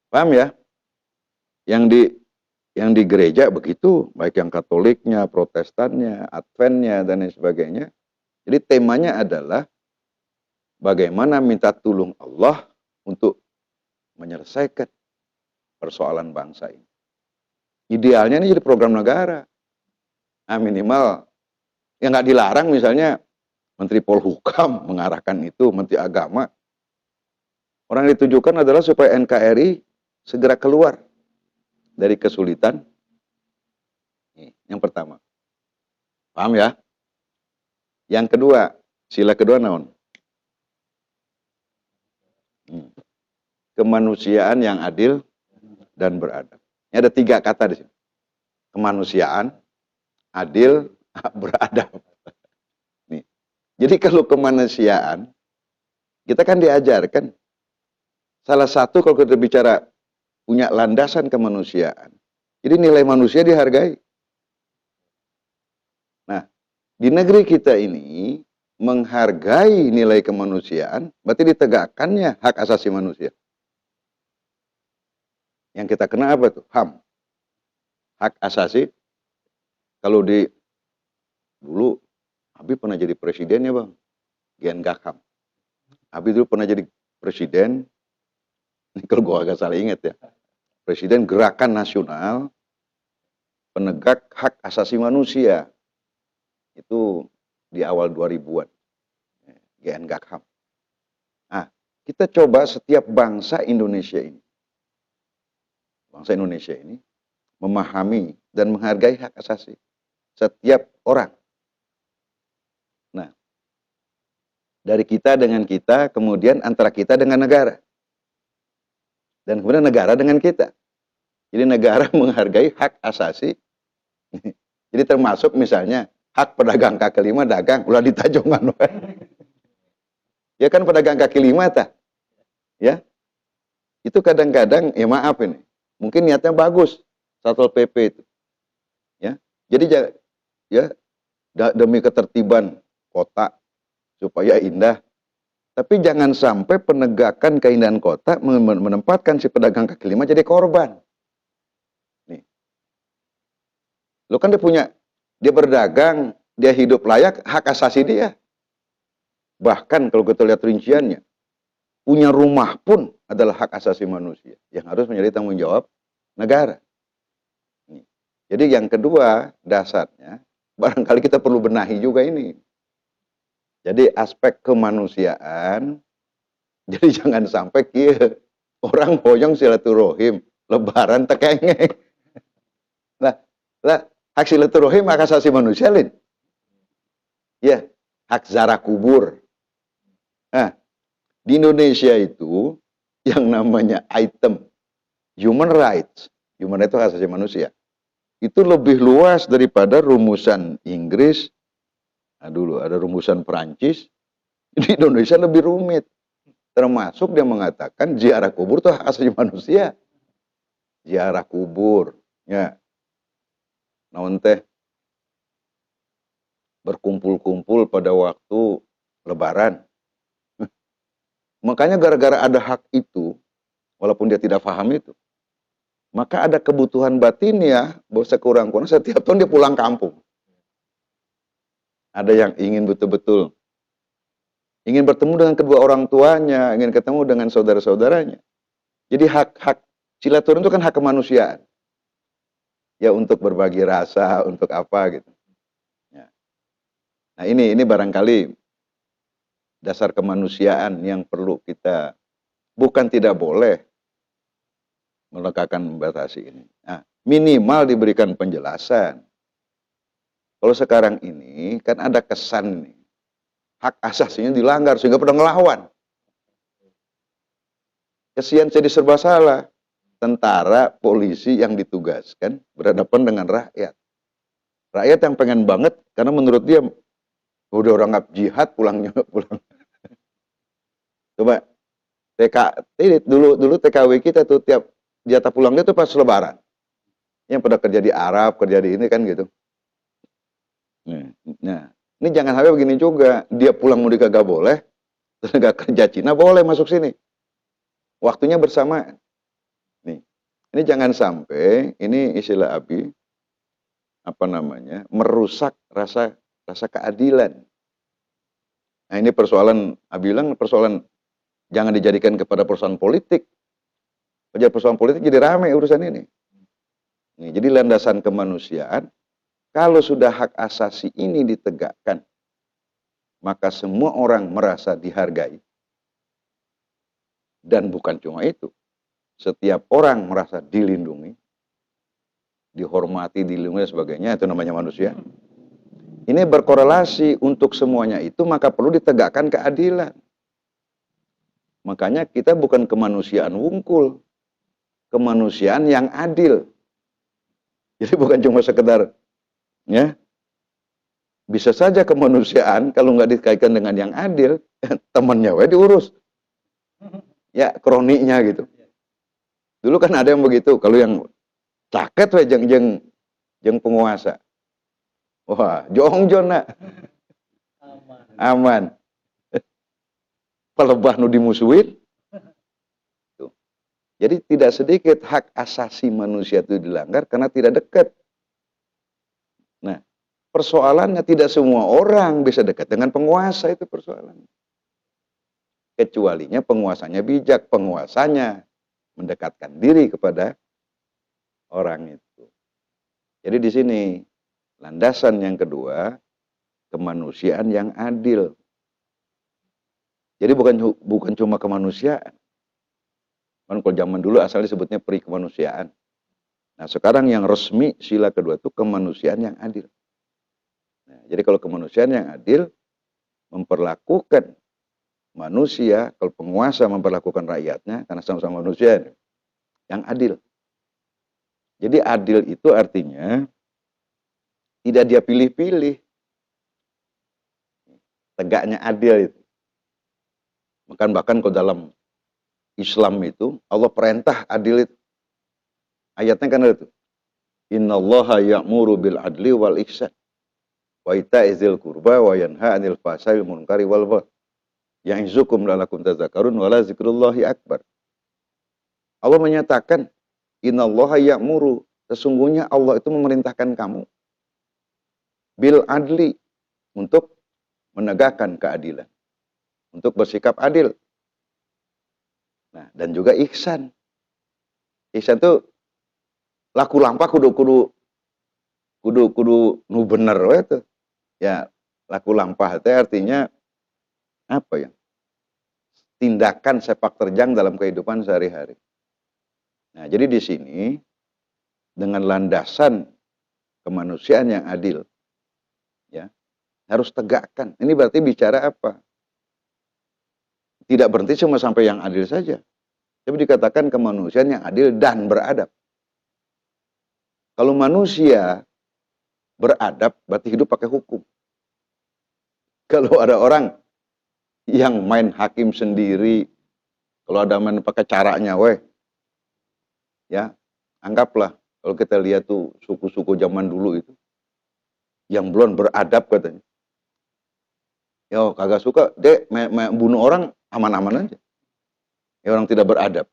paham ya? Yang di gereja begitu, baik yang Katoliknya, Protestannya, Adventnya dan lain sebagainya. Jadi temanya adalah bagaimana minta tolong Allah untuk menyelesaikan persoalan bangsa ini. Idealnya ini jadi program negara. Nah, minimal yang nggak dilarang misalnya Menteri Polhukam mengarahkan itu, Menteri Agama. Orang yang ditujukan adalah supaya NKRI segera keluar dari kesulitan. Ini yang pertama. Paham ya? Yang kedua, sila kedua naon? Kemanusiaan yang adil dan beradab. Ini ada 3 kata di sini. Kemanusiaan, adil, beradab. Nih. Jadi kalau kemanusiaan, kita kan diajarkan. Salah satu kalau kita bicara punya landasan kemanusiaan. Jadi nilai manusia dihargai. Nah, di negeri kita ini menghargai nilai kemanusiaan, berarti ditegakkannya hak asasi manusia. Yang kita kenal apa tuh? HAM. Hak asasi. Kalau dulu, Habib pernah jadi presiden ya Bang. Gen Gakham. Habib dulu pernah jadi presiden, ini kalau gue agak salah ingat ya. Presiden Gerakan Nasional Penegak Hak Asasi Manusia. Itu di awal 2000-an. GN Gakham. Nah, kita coba setiap bangsa Indonesia ini. Bangsa Indonesia ini memahami dan menghargai hak asasi setiap orang. Nah, dari kita dengan kita, kemudian antara kita dengan negara. Dan kemudian negara dengan kita. Jadi negara menghargai hak asasi. Jadi termasuk misalnya hak pedagang kaki lima dagang, ulah ditajongan. Ya kan pedagang kaki lima tah. Ya. Itu kadang-kadang ya maaf ini. Mungkin niatnya bagus Satpol PP itu. Ya. Jadi ya demi ketertiban kota supaya indah. Tapi jangan sampai penegakan keindahan kota menempatkan si pedagang kaki lima jadi korban. Nih. Lo kan dia berdagang, dia hidup layak, hak asasi dia. Bahkan kalau kita lihat rinciannya, punya rumah pun adalah hak asasi manusia yang harus menjadi tanggung jawab negara. Nih. Jadi yang kedua, dasarnya, barangkali kita perlu benahi juga ini. Jadi aspek kemanusiaan, jadi jangan sampai orang hoyong silaturahim, lebaran tekengeng. Lah, hak silaturahim hak asasi manusia lain. Ya, hak ziarah kubur. Nah, di Indonesia itu yang namanya item human rights itu hak asasi manusia. Itu lebih luas daripada rumusan Inggris. Nah, dulu ada rumusan Perancis, di Indonesia lebih rumit. Termasuk dia mengatakan ziarah kubur itu hak asasi manusia. Ziarah kubur, ya. Naon teh berkumpul-kumpul pada waktu lebaran. Makanya gara-gara ada hak itu, walaupun dia tidak paham itu, maka ada kebutuhan batin ya, bahwa sekurang-kurang setiap tahun dia pulang kampung. Ada yang ingin betul-betul ingin bertemu dengan kedua orang tuanya, ingin ketemu dengan saudara-saudaranya. Jadi hak silaturahim itu kan hak kemanusiaan. ya untuk berbagi rasa, untuk apa gitu. Ya. Nah ini barangkali dasar kemanusiaan yang perlu kita, bukan tidak boleh meletakkan membatasi ini. Nah, minimal diberikan penjelasan. Kalau sekarang ini kan ada kesan nih, hak asasinya dilanggar sehingga pada ngelawan. Kesian jadi serba salah. Tentara, polisi yang ditugaskan berhadapan dengan rakyat. Rakyat yang pengen banget karena menurut dia udah orang ngap jihad pulang. Coba dulu TKW kita tuh tiap jatah pulangnya tuh pas Lebaran. Yang pada kerja di Arab, kerja di ini kan gitu. Nah, ini jangan sampai begini juga. Dia pulang mudik kagak boleh, tenaga kerja Cina boleh masuk sini. Waktunya bersamaan. Nih, ini jangan sampai ini istilah Abi merusak rasa keadilan. Nah, ini persoalan Abi bilang persoalan jangan dijadikan kepada persoalan politik. Jadi persoalan politik jadi rame urusan ini. Nih, jadi landasan kemanusiaan, kalau sudah hak asasi ini ditegakkan, maka semua orang merasa dihargai. Dan bukan cuma itu, setiap orang merasa dilindungi, dihormati, dilindungi dan sebagainya, itu namanya manusia. Ini berkorelasi untuk semuanya itu, maka perlu ditegakkan keadilan. Makanya kita bukan kemanusiaan wungkul, kemanusiaan yang adil. Jadi bukan cuma sekedar, ya, bisa saja kemanusiaan kalau nggak dikaitkan dengan yang adil, temannya diurus. Ya, kroniknya gitu. Dulu kan ada yang begitu, kalau yang caket jeng penguasa. Wah, jongjon nak. Aman. Pelebah nu dimusuhin. Tuh. Jadi tidak sedikit hak asasi manusia itu dilanggar karena tidak dekat. Nah, persoalannya tidak semua orang bisa dekat dengan penguasa, itu persoalannya. Kecualinya penguasanya bijak, penguasanya mendekatkan diri kepada orang itu. Jadi di sini landasan yang kedua, kemanusiaan yang adil. Jadi bukan cuma kemanusiaan. Kan kalau zaman dulu asalnya disebutnya peri kemanusiaan. Nah, sekarang yang resmi sila kedua itu kemanusiaan yang adil. Nah, jadi kalau kemanusiaan yang adil memperlakukan manusia, kalau penguasa memperlakukan rakyatnya, karena sama-sama manusia, yang adil. Jadi adil itu artinya tidak dia pilih-pilih. Tegaknya adil itu. Bahkan kalau dalam Islam itu, Allah perintah adil itu. Ayatnya kan ada itu. Innallaha ya'muru bil adli wal ihsan wa ita'i dzil qurba wa yanha 'anil fahsya'i wal munkari wal baghi. Ya'izukum la'allakum tadhakkarun wa la dzikrullahi akbar. Allah menyatakan, innallaha ya'muru, sesungguhnya Allah itu memerintahkan kamu bil adli, untuk menegakkan keadilan, untuk bersikap adil. Nah, dan juga ihsan. Ihsan itu laku lampah kudu nu bener itu. Ya, laku lampah itu artinya apa ya? Tindakan sepak terjang dalam kehidupan sehari-hari. Nah, jadi di sini dengan landasan kemanusiaan yang adil, ya, harus tegakkan. Ini berarti bicara apa? Tidak berhenti cuma sampai yang adil saja. Tapi dikatakan kemanusiaan yang adil dan beradab. Kalau manusia beradab, berarti hidup pakai hukum. Kalau ada orang yang main hakim sendiri, kalau ada main pakai caranya, ya, anggaplah kalau kita lihat tuh suku-suku zaman dulu itu, yang belum beradab katanya. Ya kagak suka, dek bunuh orang aman-aman aja. Ya orang tidak beradab.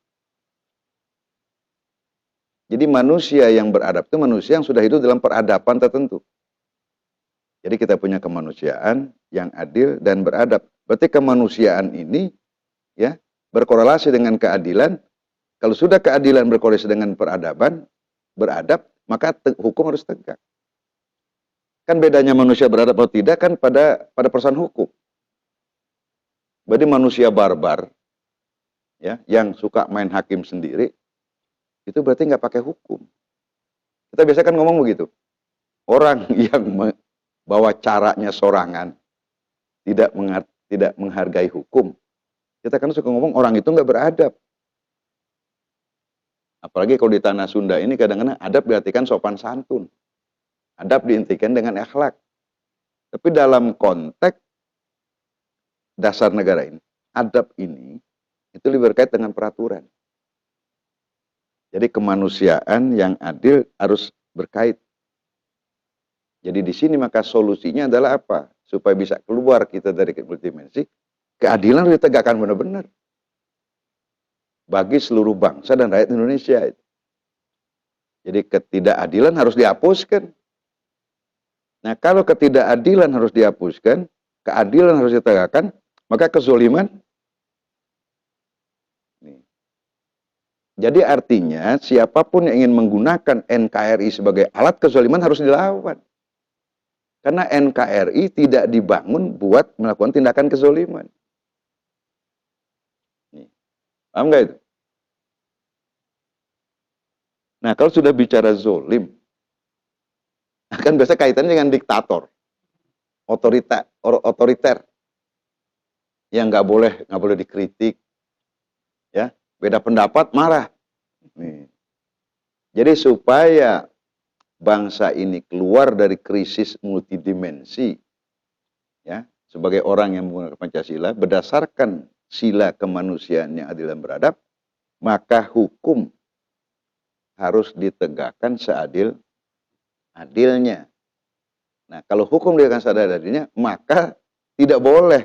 Jadi manusia yang beradab itu manusia yang sudah hidup dalam peradaban tertentu. Jadi kita punya kemanusiaan yang adil dan beradab. Berarti kemanusiaan ini, ya, berkorelasi dengan keadilan. Kalau sudah keadilan berkorelasi dengan peradaban, beradab, maka hukum harus tegak. Kan bedanya manusia beradab atau tidak kan pada persoalan hukum. Berarti manusia barbar, ya, yang suka main hakim sendiri, itu berarti nggak pakai hukum. Kita biasa kan ngomong begitu. Orang yang bawa caranya sorangan, tidak menghargai hukum, kita kan suka ngomong orang itu nggak beradab. Apalagi kalau di tanah Sunda ini kadang-kadang adab diartikan sopan santun. Adab diintikan dengan akhlak. Tapi dalam konteks dasar negara ini, adab ini itu lebih berkait dengan peraturan. Jadi kemanusiaan yang adil harus berkait. Jadi di sini maka solusinya adalah apa? Supaya bisa keluar kita dari multidimensi, keadilan harus ditegakkan benar-benar bagi seluruh bangsa dan rakyat Indonesia. Jadi ketidakadilan harus dihapuskan. Nah, kalau ketidakadilan harus dihapuskan, keadilan harus ditegakkan, maka kezoliman. Jadi artinya siapapun yang ingin menggunakan NKRI sebagai alat kezoliman harus dilawan. Karena NKRI tidak dibangun buat melakukan tindakan kezoliman. Paham nggak itu? Nah, kalau sudah bicara zolim, akan biasa kaitannya dengan diktator, otoriter, yang nggak boleh dikritik, ya, beda pendapat marah. Nih. Jadi supaya bangsa ini keluar dari krisis multidimensi, ya, sebagai orang yang menggunakan Pancasila berdasarkan sila kemanusiaan yang adil dan beradab, maka hukum harus ditegakkan seadil-adilnya. Nah, kalau hukum ditegakkan seadil-adilnya, maka tidak boleh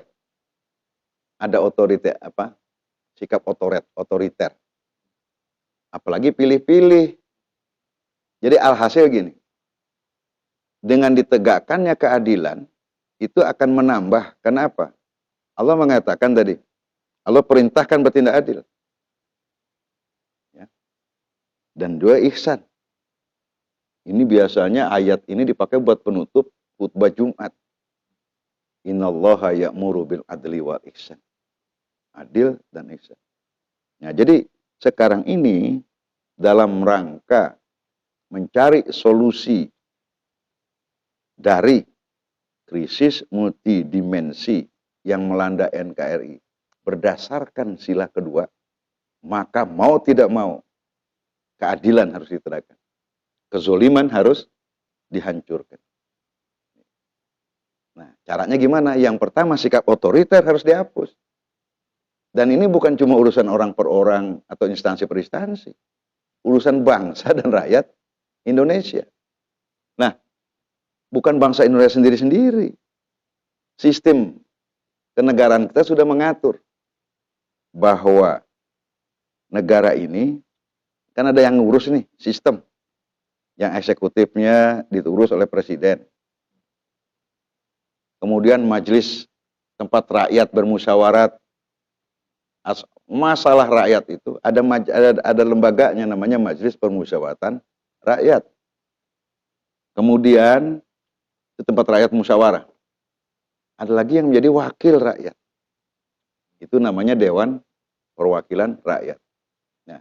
ada sikap otoriter. Apalagi pilih-pilih. Jadi alhasil gini, dengan ditegakkannya keadilan, itu akan menambah. Kenapa? Allah mengatakan tadi, Allah perintahkan bertindak adil. Ya. Dan dua ihsan. Ini biasanya ayat ini dipakai buat penutup khutbah Jumat. Innallaha ya'muru bil adli wal ihsan. Adil dan ihsan. Nah, jadi sekarang ini dalam rangka mencari solusi dari krisis multidimensi yang melanda NKRI berdasarkan sila kedua, maka mau tidak mau keadilan harus ditegakkan. Kezoliman harus dihancurkan. Nah, caranya gimana? Yang pertama, sikap otoriter harus dihapus. Dan ini bukan cuma urusan orang per orang atau instansi per instansi. Urusan bangsa dan rakyat Indonesia. Nah, bukan bangsa Indonesia sendiri-sendiri. Sistem kenegaraan kita sudah mengatur bahwa negara ini, kan ada yang ngurus nih, sistem. Yang eksekutifnya diurus oleh presiden. Kemudian majelis tempat rakyat bermusyawarat. Masalah rakyat itu ada lembaganya namanya Majelis Permusyawaratan Rakyat. Kemudian di tempat rakyat musyawarah. Ada lagi yang menjadi wakil rakyat. Itu namanya Dewan Perwakilan Rakyat. Nah,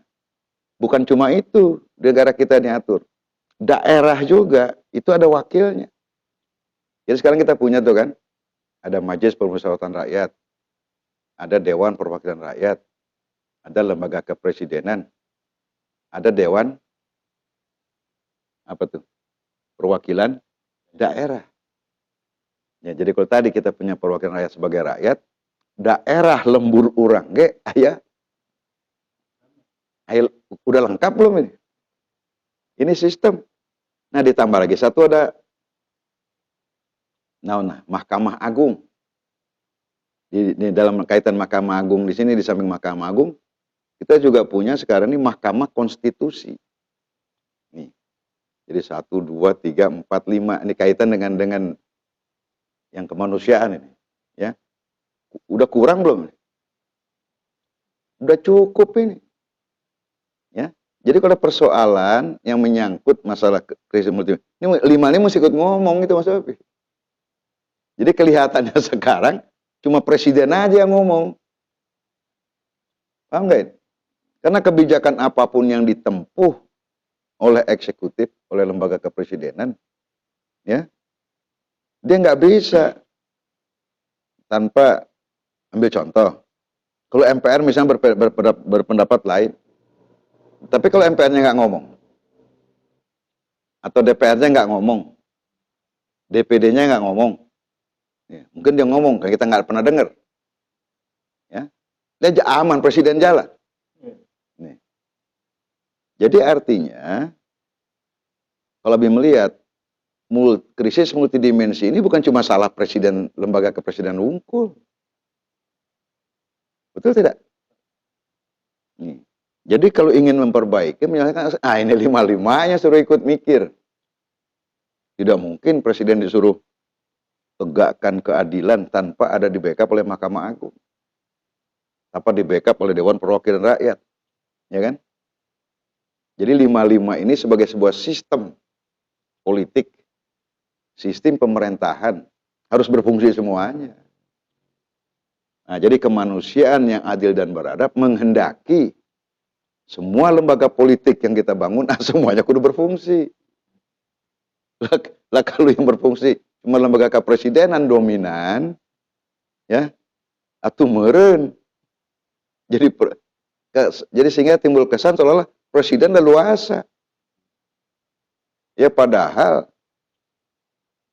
bukan cuma itu negara kita diatur. Daerah juga itu ada wakilnya. Jadi sekarang kita punya tuh kan, ada Majelis Permusyawaratan Rakyat, ada Dewan Perwakilan Rakyat, ada Lembaga Kepresidenan, ada Dewan Perwakilan Daerah. Ya, jadi kalau tadi kita punya perwakilan rakyat sebagai rakyat, daerah lembur urang ge aya udah lengkap belum ini? Ini sistem. Nah, ditambah lagi satu ada Mahkamah Agung. Di dalam kaitan Mahkamah Agung di sini, di samping Mahkamah Agung, kita juga punya sekarang ini Mahkamah Konstitusi. Nih. Jadi 1, 2, 3, 4, 5 ini kaitan dengan yang kemanusiaan ini, ya. Udah kurang belum? Udah cukup ini. Ya. Jadi kalau persoalan yang menyangkut masalah krisis multi, ini lima ini mesti ikut ngomong itu Mas Sofi. Jadi kelihatannya sekarang cuma presiden aja yang ngomong. Paham nggak ini? Karena kebijakan apapun yang ditempuh oleh eksekutif, oleh lembaga kepresidenan, ya, dia nggak bisa tanpa ambil contoh. Kalau MPR misalnya berpendapat lain, tapi kalau MPR-nya nggak ngomong, atau DPR-nya nggak ngomong, DPD-nya nggak ngomong, ya, mungkin dia ngomong, kan kita nggak pernah dengar, ya, dia aman, presiden jalan. Nih. Jadi artinya, kalau lebih melihat krisis multidimensi ini bukan cuma salah presiden, lembaga kepresidenan wungkul. Betul tidak? Nih. Jadi kalau ingin memperbaiki, misalkan, ini lima-limanya suruh ikut mikir. Tidak mungkin presiden disuruh tegakkan keadilan tanpa ada di backup oleh Mahkamah Agung. Tanpa di backup oleh Dewan Perwakilan Rakyat. Ya kan? Jadi lima-lima ini sebagai sebuah sistem politik, sistem pemerintahan, harus berfungsi semuanya. Nah, jadi kemanusiaan yang adil dan beradab menghendaki semua lembaga politik yang kita bangun, semuanya kudu berfungsi. Lah kalau yang berfungsi cuma lembaga kepresidenan dominan, ya, atau meren. Jadi sehingga timbul kesan seolah-olah presiden leluasa. Ya padahal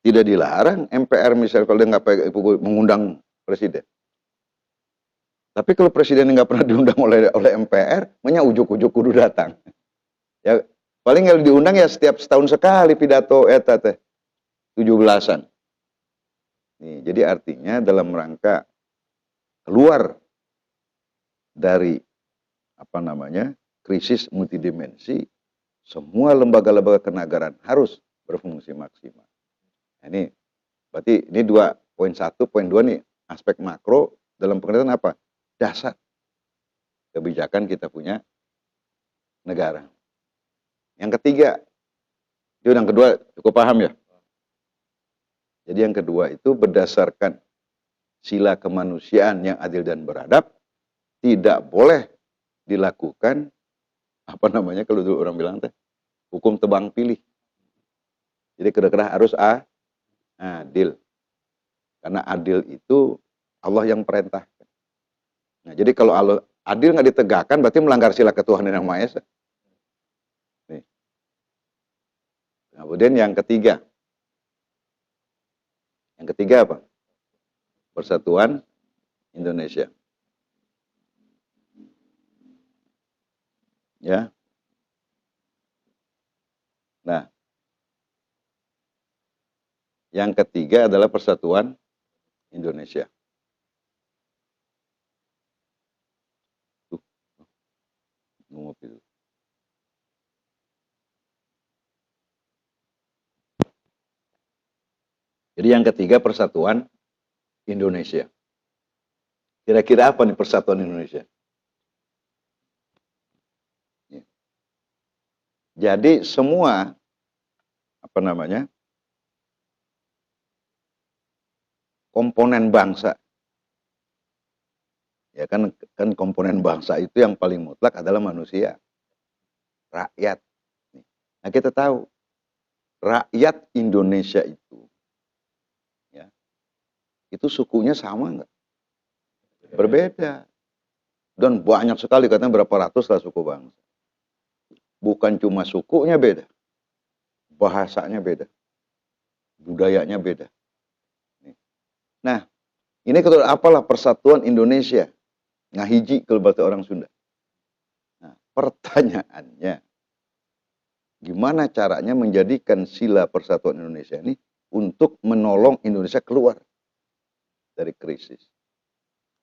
tidak dilarang MPR misalnya kalau dia nggak mengundang presiden. Tapi kalau presiden nggak pernah diundang oleh MPR, ujuk-ujuk kudu datang. Ya paling kalau diundang ya setiap setahun sekali pidato eta teh 17-an. Nih, jadi artinya dalam rangka keluar dari krisis multidimensi, semua lembaga-lembaga kenegaraan harus berfungsi maksimal. Nah, ini berarti ini poin 1, poin 2 nih aspek makro dalam pengertian apa? Dasar kebijakan kita punya negara. Yang ketiga, itu yang kedua cukup paham ya? Jadi yang kedua itu berdasarkan sila kemanusiaan yang adil dan beradab, tidak boleh dilakukan kalau dulu orang bilang teh hukum tebang pilih. Jadi kira-kira harus adil. Karena adil itu Allah yang perintahkan. Nah, jadi kalau adil nggak ditegakkan berarti melanggar sila ketuhanan yang Maha Esa. Nih. Kemudian yang ketiga. Yang ketiga apa? Persatuan Indonesia. Ya. Nah, yang ketiga adalah persatuan Indonesia. Jadi yang ketiga persatuan Indonesia. Kira-kira apa nih persatuan Indonesia? Jadi semua komponen bangsa, ya kan komponen bangsa itu yang paling mutlak adalah manusia, rakyat. Nah kita tahu rakyat Indonesia itu, ya, itu sukunya sama nggak? Berbeda. Dan banyak sekali, katanya berapa ratus lah suku bangsa. Bukan cuma sukunya beda, bahasanya beda, budayanya beda. Nah, ini kalau apalah persatuan Indonesia, ngahiji kalau bahasa orang Sunda. Nah, pertanyaannya, gimana caranya menjadikan sila persatuan Indonesia ini untuk menolong Indonesia keluar dari krisis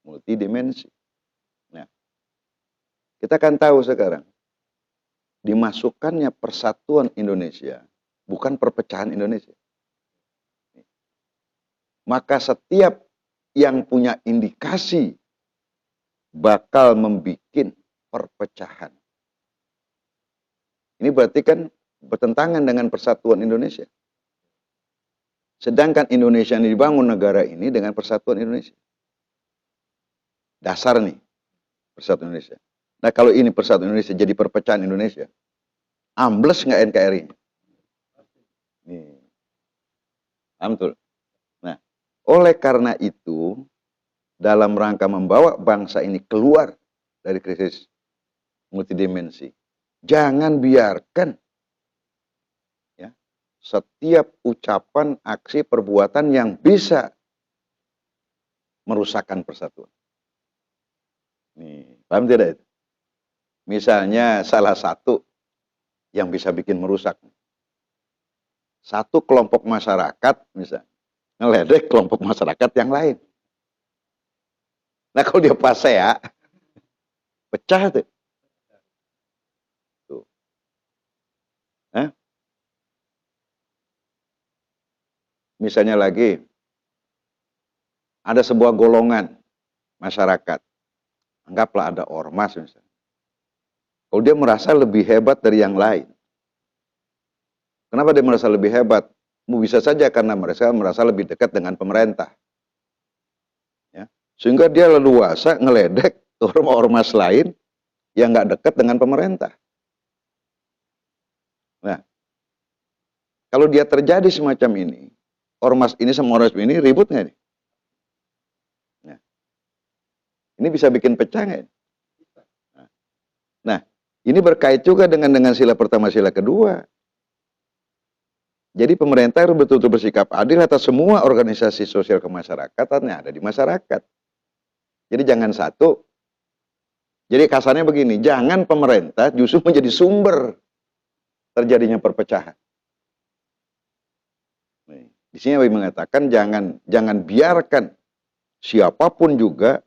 multidimensi. Nah, kita kan tahu sekarang, dimasukkannya persatuan Indonesia, bukan perpecahan Indonesia. Maka setiap yang punya indikasi bakal membuat perpecahan, Ini berarti kan bertentangan dengan persatuan Indonesia. Sedangkan Indonesia ini dibangun negara ini dengan persatuan Indonesia. Dasar nih, persatuan Indonesia. Nah kalau ini persatuan Indonesia jadi perpecahan Indonesia, ambles nggak NKRI-nya? Nih, paham betul? Nah, oleh karena itu, dalam rangka membawa bangsa ini keluar dari krisis multidimensi, jangan biarkan ya, setiap ucapan, aksi, perbuatan yang bisa merusakkan persatuan. Nih, paham tidak itu? Misalnya salah satu yang bisa bikin merusak. Satu kelompok masyarakat misalnya ngeledek kelompok masyarakat yang lain. Nah kalau dia pasea, pecah tuh. Tuh. Hah? Misalnya lagi, ada sebuah golongan masyarakat, anggaplah ada ormas misalnya. Kalau dia merasa lebih hebat dari yang lain. Kenapa dia merasa lebih hebat? Bisa saja karena mereka merasa lebih dekat dengan pemerintah. Ya. Sehingga dia leluasa ngeledek ormas lain yang nggak dekat dengan pemerintah. Nah, kalau dia terjadi semacam ini, ormas ini sama ormas ini ribut nggak nih? Ini bisa bikin pecah nggak? Nah, ini berkait juga dengan sila pertama, sila kedua. Jadi pemerintah harus betul-betul bersikap adil atas semua organisasi sosial kemasyarakatan yang ada di masyarakat. Jadi jangan satu. Jadi kasarnya begini, jangan pemerintah justru menjadi sumber terjadinya perpecahan. Di sini Nabi mengatakan jangan biarkan siapapun juga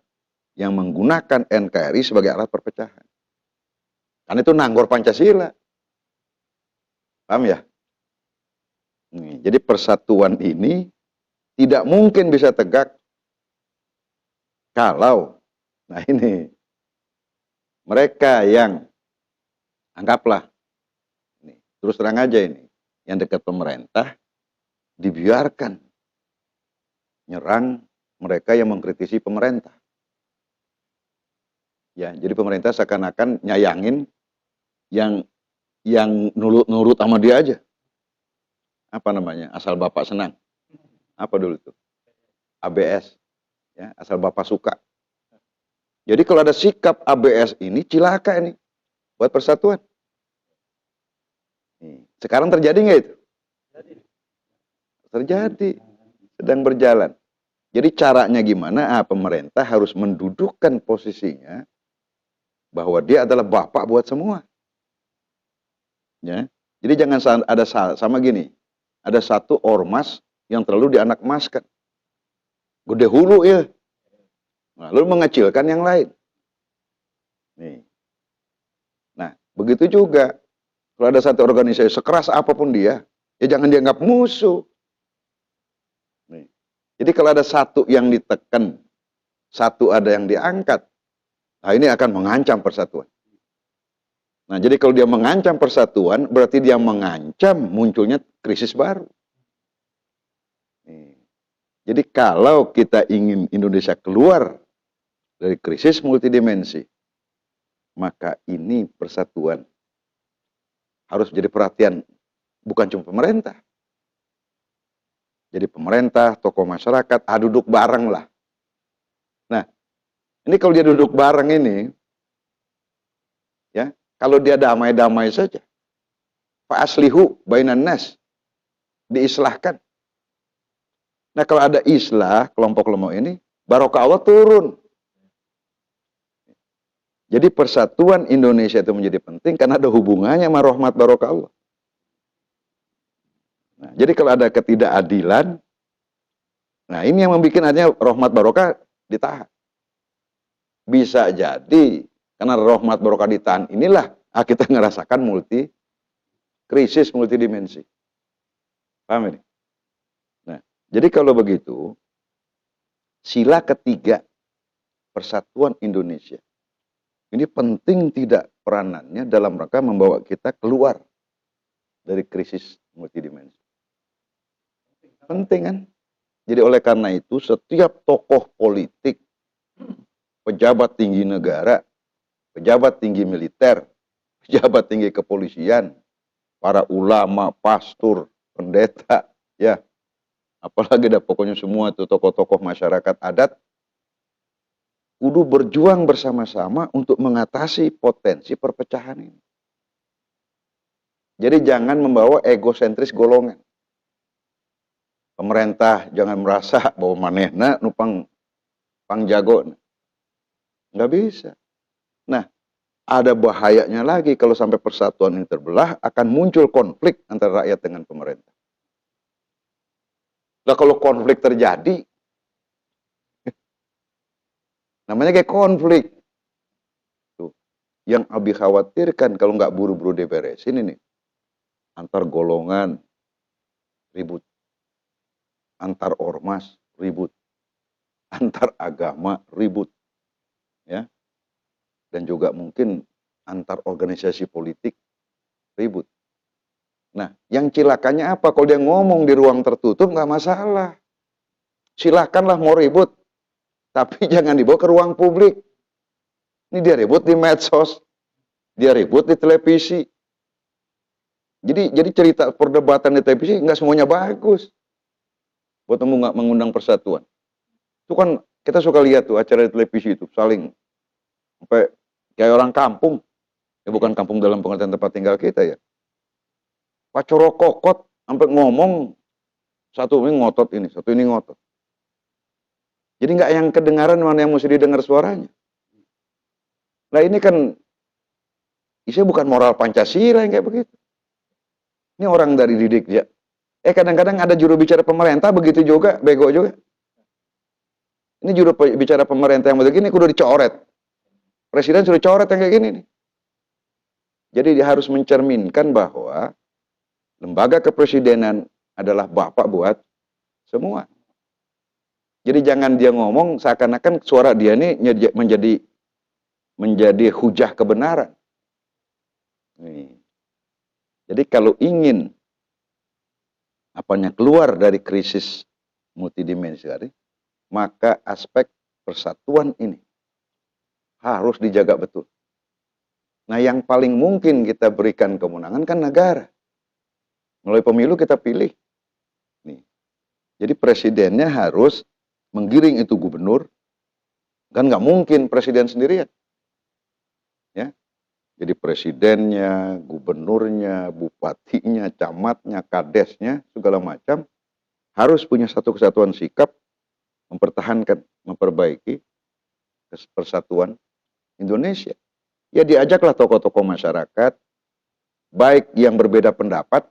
yang menggunakan NKRI sebagai alat perpecahan. Karena itu nanggor Pancasila. Paham ya? Jadi persatuan ini tidak mungkin bisa tegak kalau, nah ini, mereka yang, anggaplah, ini, terus terang aja ini, yang dekat pemerintah, dibiarkan nyerang mereka yang mengkritisi pemerintah. Ya, jadi pemerintah seakan-akan nyayangin yang nurut sama dia aja. Apa namanya? Asal Bapak senang. Apa dulu itu? ABS. Ya, asal Bapak suka. Jadi kalau ada sikap ABS ini cilaka ini buat persatuan. Sekarang terjadi nggak itu? Terjadi. Sedang berjalan. Jadi caranya gimana? Pemerintah harus mendudukkan posisinya bahwa dia adalah bapak buat semua. Ya. Jadi jangan ada sama gini. Ada satu ormas yang terlalu dianak-emaskan. Gede hulu ya. Lalu mengecilkan yang lain. Nih. Nah, begitu juga. Kalau ada satu organisasi sekeras apapun dia, ya jangan dianggap musuh. Nih. Jadi kalau ada satu yang ditekan, satu ada yang diangkat, nah ini akan mengancam persatuan. Nah, jadi kalau dia mengancam persatuan, berarti dia mengancam munculnya krisis baru. Jadi kalau kita ingin Indonesia keluar dari krisis multidimensi, maka ini persatuan harus menjadi perhatian bukan cuma pemerintah. Jadi pemerintah, tokoh masyarakat, duduk bareng lah. Nah, ini kalau dia duduk bareng ini, ya, kalau dia damai-damai saja, fa aslihu bainan nas, diislahkan. Nah kalau ada islah kelompok-kelompok ini, barokah Allah turun. Jadi persatuan Indonesia itu menjadi penting karena ada hubungannya sama rahmat barokah Allah. Nah, jadi kalau ada ketidakadilan, nah ini yang membuat adanya rahmat barokah ditahan. Bisa jadi karena rahmat barokah ditahan inilah kita ngerasakan krisis multidimensi. Paham ini? Nah, jadi kalau begitu, sila ketiga persatuan Indonesia Ini penting tidak peranannya dalam rangka membawa kita keluar dari krisis multidimensi. Penting kan? Jadi oleh karena itu setiap tokoh politik, pejabat tinggi negara, pejabat tinggi militer, pejabat tinggi kepolisian, para ulama, pastor, pendeta, ya, apalagi dah pokoknya semua itu tokoh-tokoh masyarakat adat, kudu berjuang bersama-sama untuk mengatasi potensi perpecahan ini. Jadi jangan membawa egosentris golongan. Pemerintah jangan merasa bahwa manehna nupang jago. Nggak bisa. Nah, ada bahayanya lagi kalau sampai persatuan ini terbelah, akan muncul konflik antara rakyat dengan pemerintah. Nah, kalau konflik terjadi, namanya kayak konflik. Tuh. Yang Abi khawatirkan kalau nggak buru-buru diberesin ini, antar golongan ribut, antar ormas ribut, antar agama ribut, ya, dan juga mungkin antar organisasi politik ribut. Nah, yang cilakannya apa? Kalau dia ngomong di ruang tertutup nggak masalah. Silakanlah mau ribut, tapi jangan dibawa ke ruang publik. Ini dia ribut di medsos, dia ribut di televisi. Jadi cerita perdebatan di televisi nggak semuanya bagus. Buat nggak mengundang persatuan. Itu kan kita suka lihat tuh acara di televisi itu saling sampai kayak orang kampung. Ya bukan kampung dalam pengertian tempat tinggal kita ya. Pacoro kokot sampai ngomong satu ini ngotot ini, satu ini ngotot. Jadi nggak yang kedengaran mana yang mesti didengar suaranya. Nah ini kan isinya bukan moral Pancasila yang kayak begitu. Ini orang dari didik ya. Kadang-kadang ada juru bicara pemerintah begitu juga, bego juga. Ini juru bicara pemerintah yang begini kudu dicoret. Presiden sudah coret yang kayak gini nih. Jadi dia harus mencerminkan bahwa lembaga kepresidenan adalah bapak buat semua. Jadi jangan dia ngomong seakan-akan suara dia ini menjadi hujah kebenaran. Nih. Jadi kalau ingin keluar dari krisis multidimensi, maka aspek persatuan ini harus dijaga betul. Nah, yang paling mungkin kita berikan kemenangan kan negara. Melalui pemilu kita pilih. Nih. Jadi presidennya harus menggiring itu gubernur. Kan nggak mungkin presiden sendirian. Ya. Jadi presidennya, gubernurnya, bupatinya, camatnya, kadesnya, segala macam harus punya satu kesatuan sikap mempertahankan, memperbaiki persatuan Indonesia. Ya diajaklah tokoh-tokoh masyarakat, baik yang berbeda pendapat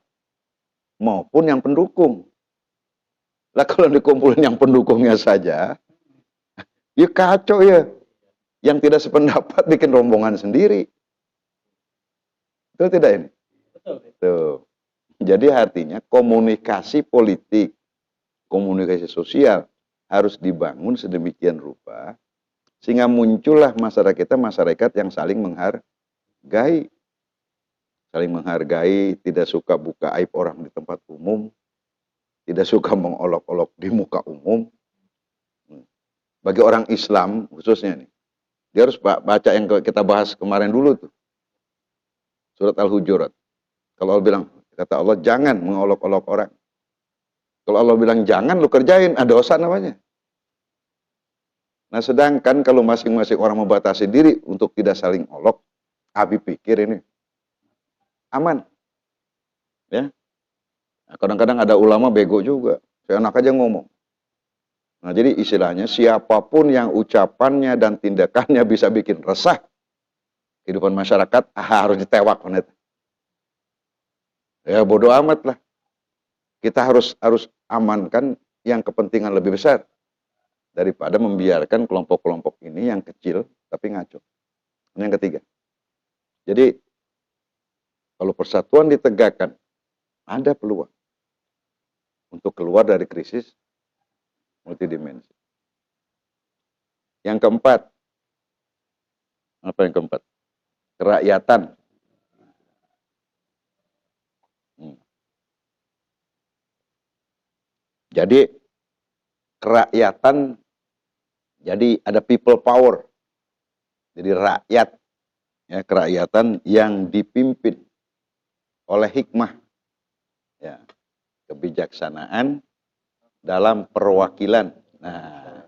maupun yang pendukung. Lah kalau dikumpulin yang pendukungnya saja, ya kacau ya. Yang tidak sependapat bikin rombongan sendiri. Betul tidak ini? Betul. Tuh. Jadi artinya komunikasi politik, komunikasi sosial harus dibangun sedemikian rupa sehingga muncullah masyarakat yang saling menghargai. Saling menghargai, tidak suka buka aib orang di tempat umum, tidak suka mengolok-olok di muka umum. Bagi orang Islam khususnya nih, dia harus baca yang kita bahas kemarin dulu tuh. Surat Al-Hujurat. Kalau Allah bilang, kata Allah, jangan mengolok-olok orang. Kalau Allah bilang jangan, lu kerjain, ada dosa namanya. Nah sedangkan kalau masing-masing orang membatasi diri untuk tidak saling olok, Abi pikir ini aman. Ya. Nah, kadang-kadang ada ulama bego juga. Seenak aja ngomong. Nah jadi istilahnya siapapun yang ucapannya dan tindakannya bisa bikin resah kehidupan masyarakat, harus ditewak. Ya bodoh amat lah. Kita harus amankan yang kepentingan lebih besar daripada membiarkan kelompok-kelompok ini yang kecil tapi ngaco. Ini yang ketiga. Jadi kalau persatuan ditegakkan, ada peluang untuk keluar dari krisis multidimensi. Yang keempat, Apa yang keempat? Kerakyatan. Hmm. Jadi kerakyatan, jadi ada people power. Jadi rakyat, ya, kerakyatan yang dipimpin oleh hikmah, ya, kebijaksanaan dalam perwakilan. Nah,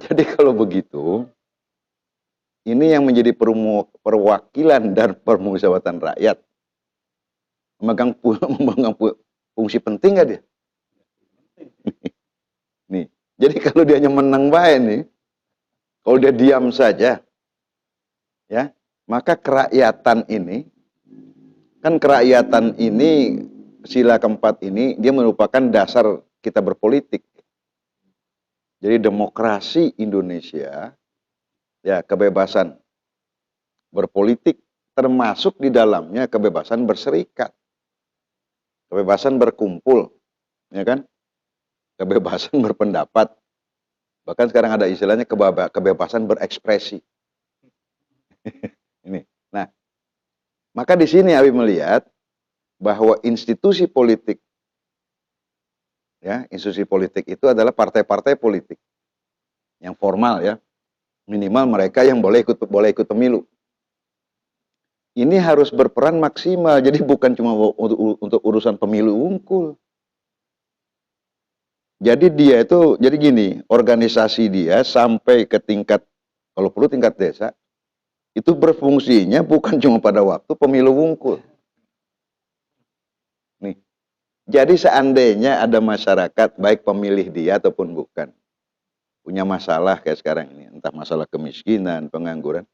jadi kalau begitu, ini yang menjadi perwakilan dan permusyawaratan rakyat memegang fungsi penting nggak dia? Nih, jadi kalau dia hanya menang baik nih, kalau dia diam saja, ya, maka kerakyatan ini, kan kerakyatan ini, sila keempat ini, dia merupakan dasar kita berpolitik. Jadi demokrasi Indonesia, ya, kebebasan berpolitik, termasuk di dalamnya kebebasan berserikat, kebebasan berkumpul, ya kan, kebebasan berpendapat, bahkan sekarang ada istilahnya kebebasan berekspresi. Ini. Nah, maka di sini Abi melihat bahwa institusi politik, ya, institusi politik itu adalah partai-partai politik yang formal, ya, minimal mereka yang boleh ikut pemilu. Ini harus berperan maksimal, jadi bukan cuma untuk urusan pemilu unggul. Jadi dia itu, jadi gini, organisasi dia sampai ke tingkat, kalau perlu tingkat desa, itu berfungsinya bukan cuma pada waktu pemilu unggul. Nih, jadi seandainya ada masyarakat, baik pemilih dia ataupun bukan, punya masalah kayak sekarang ini, entah masalah kemiskinan, pengangguran,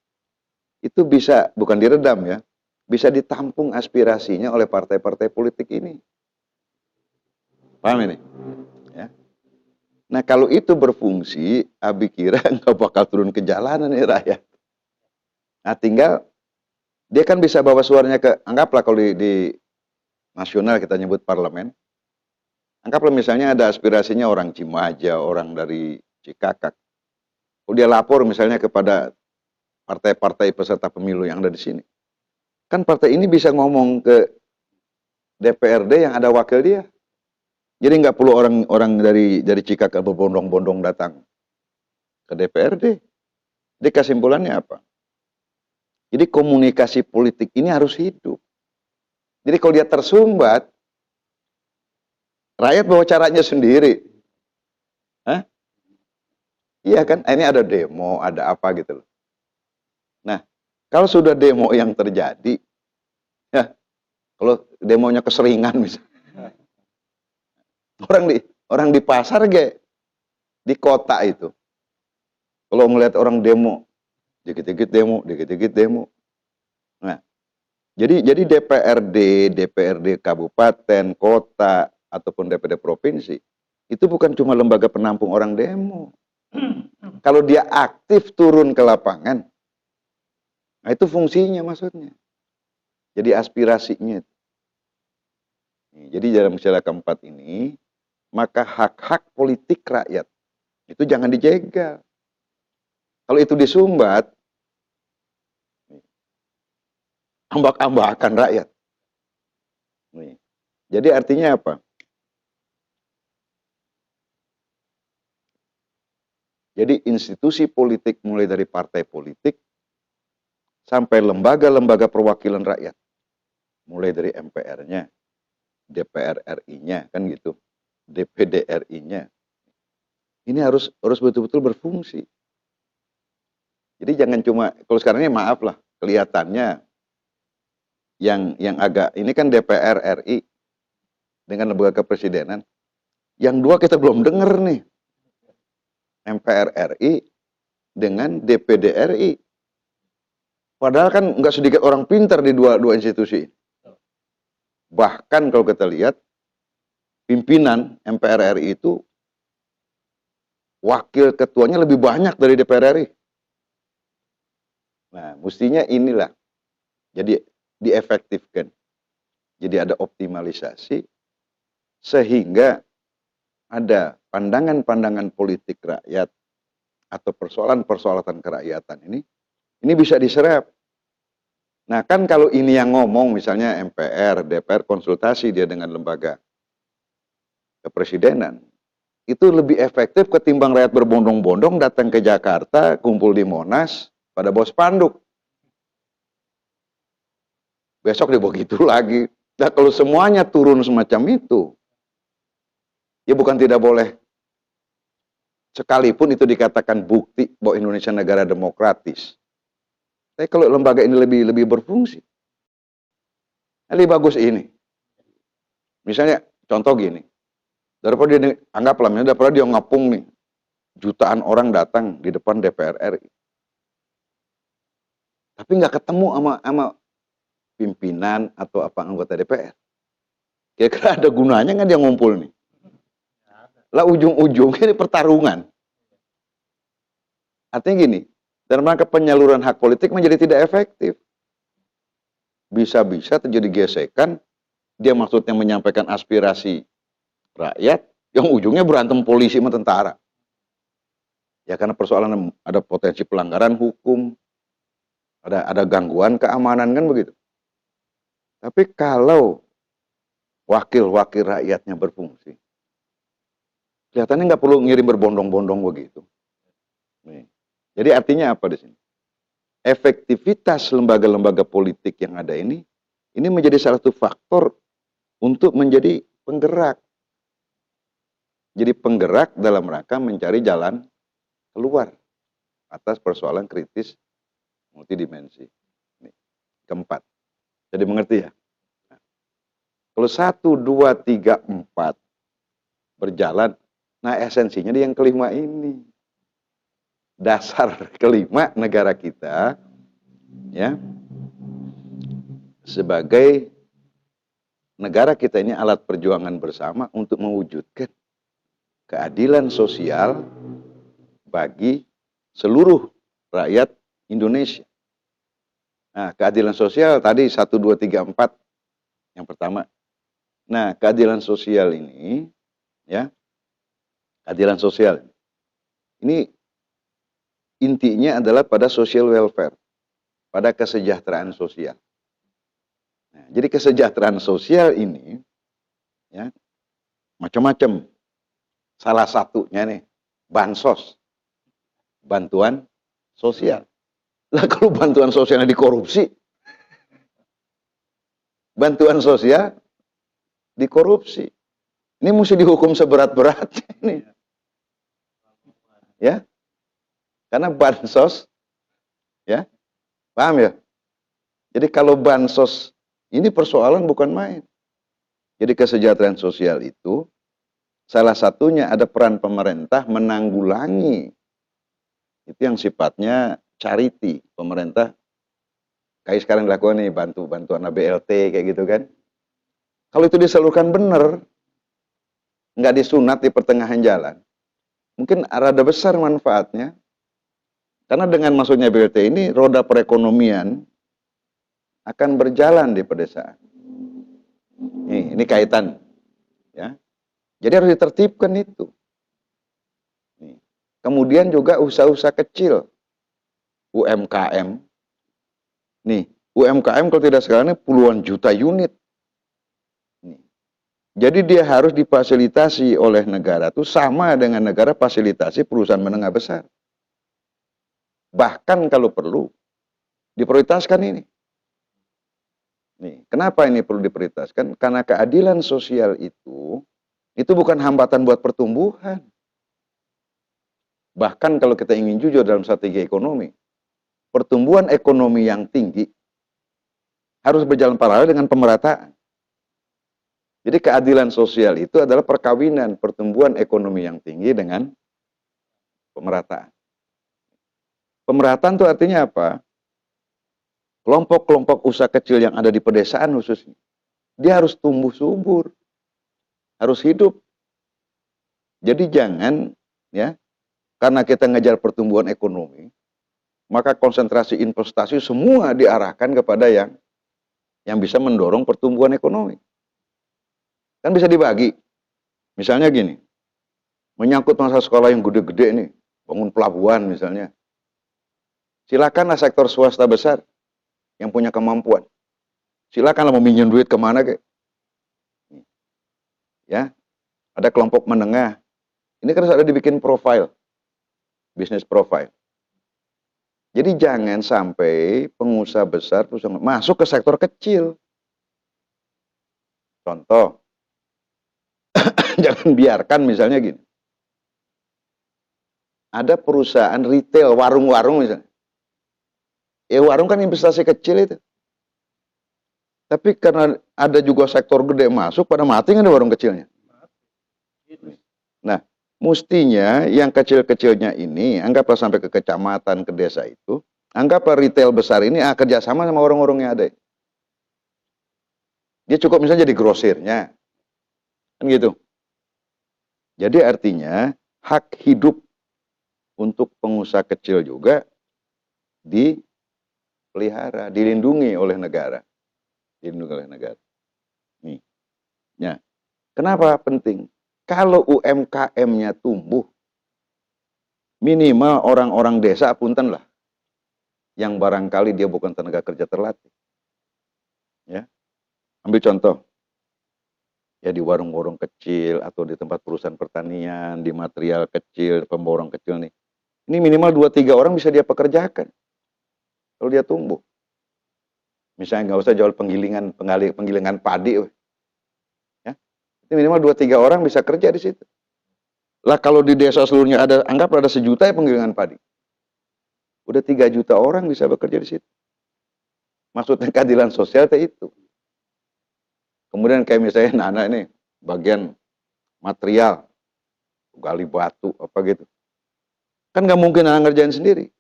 itu bisa, bukan diredam ya, bisa ditampung aspirasinya oleh partai-partai politik ini. Paham ini? Ya. Nah, kalau itu berfungsi, Abi kira nggak bakal turun ke jalanan nih rakyat. Nah, tinggal dia kan bisa bawa suaranya ke, anggaplah kalau di nasional kita nyebut parlemen, anggaplah misalnya ada aspirasinya orang Cimaja, orang dari Cikakak. Kalau dia lapor misalnya kepada partai-partai peserta pemilu yang ada di sini, kan partai ini bisa ngomong ke DPRD yang ada wakil dia. Jadi nggak perlu orang dari Cikakak berbondong-bondong datang ke DPRD. Jadi kesimpulannya apa? Jadi komunikasi politik ini harus hidup. Jadi kalau dia tersumbat, rakyat bawa caranya sendiri. Hah? Iya kan? Ini ada demo, ada apa gitu loh. Nah, kalau sudah demo yang terjadi, ya, kalau demonya keseringan misalnya, orang di pasar di kota itu, kalau ngelihat orang demo, dikit-dikit demo, dikit-dikit demo. Nah, jadi DPRD kabupaten, kota, ataupun DPD provinsi, itu bukan cuma lembaga penampung orang demo. Kalau dia aktif turun ke lapangan, nah itu fungsinya maksudnya. Jadi aspirasinya. Jadi dalam sila keempat ini, maka hak-hak politik rakyat itu jangan dijegal. Kalau itu disumbat, ambak-ambakan rakyat. Jadi artinya apa? Jadi institusi politik mulai dari partai politik sampai lembaga-lembaga perwakilan rakyat. Mulai dari MPR-nya, DPR RI-nya, kan gitu, DPD RI-nya. Ini harus betul-betul berfungsi. Jadi jangan cuma, kalau sekarang ini maaf lah, kelihatannya yang agak, ini kan DPR RI dengan lembaga kepresidenan. Yang dua kita belum dengar nih. MPR RI dengan DPD RI. Padahal kan nggak sedikit orang pintar di dua institusi. Bahkan kalau kita lihat, pimpinan MPR RI itu wakil ketuanya lebih banyak dari DPR RI. Nah, mestinya inilah. Jadi diefektifkan. Jadi ada optimalisasi sehingga ada pandangan-pandangan politik rakyat atau persoalan-persoalan kerakyatan ini Ini bisa diserap. Nah kan kalau ini yang ngomong misalnya MPR, DPR konsultasi dia dengan lembaga kepresidenan, itu lebih efektif ketimbang rakyat berbondong-bondong datang ke Jakarta, kumpul di Monas, pada bawa spanduk. Besok dia begitu lagi. Nah kalau semuanya turun semacam itu, ya bukan tidak boleh, sekalipun itu dikatakan bukti bahwa Indonesia negara demokratis. Tapi kalau lembaga ini lebih berfungsi, lebih bagus ini. Misalnya contoh gini, daripada dia anggaplah misalnya daripada dia ngepung nih, jutaan orang datang di depan DPR RI, tapi nggak ketemu sama pimpinan atau apa anggota DPR. Kira-kira ada gunanya nggak dia ngumpul nih? Lah ujung-ujungnya ini pertarungan. Artinya gini, dalam rangka penyaluran hak politik menjadi tidak efektif. Bisa-bisa terjadi gesekan, dia maksudnya menyampaikan aspirasi rakyat, yang ujungnya berantem polisi sama tentara. Ya karena persoalan ada potensi pelanggaran hukum, ada gangguan keamanan kan begitu. Tapi kalau wakil-wakil rakyatnya berfungsi, kelihatannya nggak perlu ngirim berbondong-bondong begitu. Nih. Jadi artinya apa di sini? Efektivitas lembaga-lembaga politik yang ada ini menjadi salah satu faktor untuk menjadi penggerak. Jadi penggerak dalam rangka mencari jalan keluar atas persoalan kritis multidimensi. Ini, keempat. Jadi mengerti ya? Nah, kalau 1, 2, 3, 4 berjalan, nah esensinya di yang kelima ini. Dasar kelima negara kita, ya, sebagai negara kita ini alat perjuangan bersama untuk mewujudkan keadilan sosial bagi seluruh rakyat Indonesia. Nah, keadilan sosial tadi 1, 2, 3, 4 yang pertama. Nah, keadilan sosial ini, ya, keadilan sosial ini intinya adalah pada social welfare, pada kesejahteraan sosial. Nah, jadi kesejahteraan sosial ini, ya, macam-macam. Salah satunya nih, bansos, bantuan sosial. Lah kalau bantuan sosialnya dikorupsi, bantuan sosial dikorupsi, ini mesti dihukum seberat-beratnya ini, ya, karena bansos, ya, paham ya? Jadi kalau bansos ini persoalan bukan main. Jadi kesejahteraan sosial itu salah satunya ada peran pemerintah menanggulangi itu yang sifatnya charity. Pemerintah kayak sekarang dilakukan nih, bantuan BLT kayak gitu kan. Kalau itu disalurkan benar, nggak disunat di pertengahan jalan, mungkin rada besar manfaatnya. Karena dengan masuknya BLT ini, roda perekonomian akan berjalan di pedesaan. Ini kaitan, ya. Jadi harus ditertibkan itu. Kemudian juga usaha-usaha kecil, UMKM. Nih, UMKM kalau tidak salah ini puluhan juta unit. Jadi dia harus difasilitasi oleh negara itu sama dengan negara fasilitasi perusahaan menengah besar. Bahkan kalau perlu diprioritaskan ini. Nih, kenapa ini perlu diprioritaskan? Karena keadilan sosial itu bukan hambatan buat pertumbuhan. Bahkan kalau kita ingin jujur dalam strategi ekonomi, pertumbuhan ekonomi yang tinggi harus berjalan paralel dengan pemerataan. Jadi keadilan sosial itu adalah perkawinan pertumbuhan ekonomi yang tinggi dengan pemerataan. Pemerataan itu artinya apa? Kelompok-kelompok usaha kecil yang ada di pedesaan khususnya, dia harus tumbuh subur, harus hidup. Jadi jangan, ya, karena kita ngejar pertumbuhan ekonomi, maka konsentrasi investasi semua diarahkan kepada yang bisa mendorong pertumbuhan ekonomi. Kan bisa dibagi. Misalnya gini, menyangkut masa sekolah yang gede-gede nih, bangun pelabuhan misalnya. Silakanlah sektor swasta besar yang punya kemampuan. Silakanlah mau minjem duit kemana kek. Ya, ada kelompok menengah. Ini kan harus ada dibikin profile, bisnis profile. Jadi jangan sampai pengusaha besar masuk ke sektor kecil. Contoh, jangan biarkan misalnya gini. Ada perusahaan retail, warung-warung misalnya. Ya warung kan investasi kecil itu. Tapi karena ada juga sektor gede masuk, pada mati kan di warung kecilnya. Nah, mestinya yang kecil-kecilnya ini, anggaplah sampai ke kecamatan, ke desa itu, anggaplah retail besar ini kerjasama sama orang-orang yang ada. Dia cukup misalnya jadi grosirnya. Kan gitu. Jadi artinya, hak hidup untuk pengusaha kecil juga dipelihara, dilindungi oleh negara. Dilindungi oleh negara. Nih. Ya. Kenapa penting? Kalau UMKM-nya tumbuh, minimal orang-orang desa, punten lah, yang barangkali dia bukan tenaga kerja terlatih. Ya. Ambil contoh. Ya di warung-warung kecil, atau di tempat perusahaan pertanian, di material kecil, pemborong kecil nih. Ini minimal 2-3 orang bisa dia pekerjakan. Kalau dia tumbuh. Misalnya nggak usah jual penggilingan padi. Ya. Ini minimal 2-3 orang bisa kerja di situ. Lah kalau di desa seluruhnya anggap ada 1 juta ya penggilingan padi. Udah 3 juta orang bisa bekerja di situ. Maksudnya keadilan sosial itu. Kemudian kayak misalnya anak ini bagian material, gali batu apa gitu. Kan nggak mungkin anak ngerjain sendiri.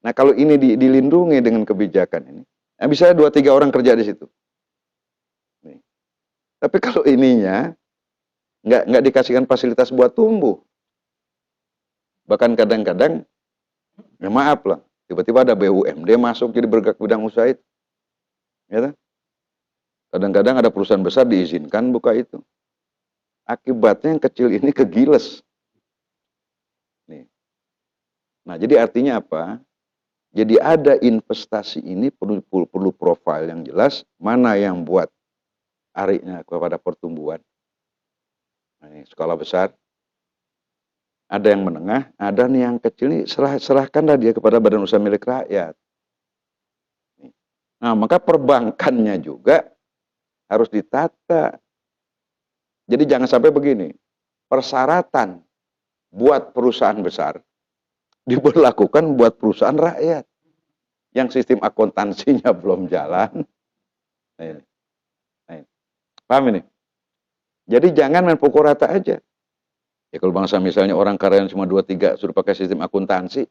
Nah kalau ini dilindungi dengan kebijakan ini, bisa 2-3 orang kerja di situ. Nih. Tapi kalau ininya nggak dikasihkan fasilitas buat tumbuh, bahkan kadang-kadang, ya maaf lah, tiba-tiba ada BUMD masuk jadi bergerak bidang usaha itu. Ya, kadang-kadang ada perusahaan besar diizinkan buka itu. Akibatnya yang kecil ini kegiles. Nih. Nah jadi artinya apa? Jadi ada investasi ini perlu profil yang jelas, mana yang buat ariknya kepada pertumbuhan. Nah, ini skala besar. Ada yang menengah, ada nih yang kecil nih, serahkanlah dia kepada badan usaha milik rakyat. Nah, maka perbankannya juga harus ditata. Jadi jangan sampai begini, persyaratan buat perusahaan besar diberlakukan buat perusahaan rakyat yang sistem akuntansinya belum jalan. Nah, ini. Paham ini? Jadi jangan main pukul rata aja. Ya kalau bangsa misalnya orang karyawan cuma 2-3 suruh pakai sistem akuntansi,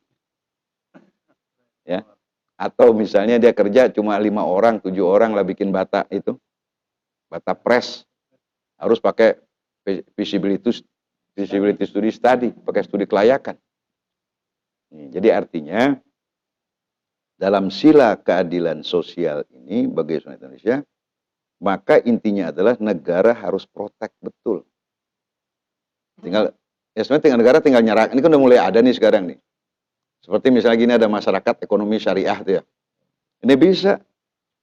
ya. Atau misalnya dia kerja cuma 5 orang, 7 orang lah bikin bata itu, bata press, harus pakai visibility study, pakai studi kelayakan. Jadi artinya dalam sila keadilan sosial ini bagi rakyat Indonesia, maka intinya adalah negara harus protect betul. Tinggal sebenarnya negara tinggal nyerang. Ini kan udah mulai ada nih sekarang nih. Seperti misalnya gini, ada masyarakat ekonomi syariah tuh ya. Ini bisa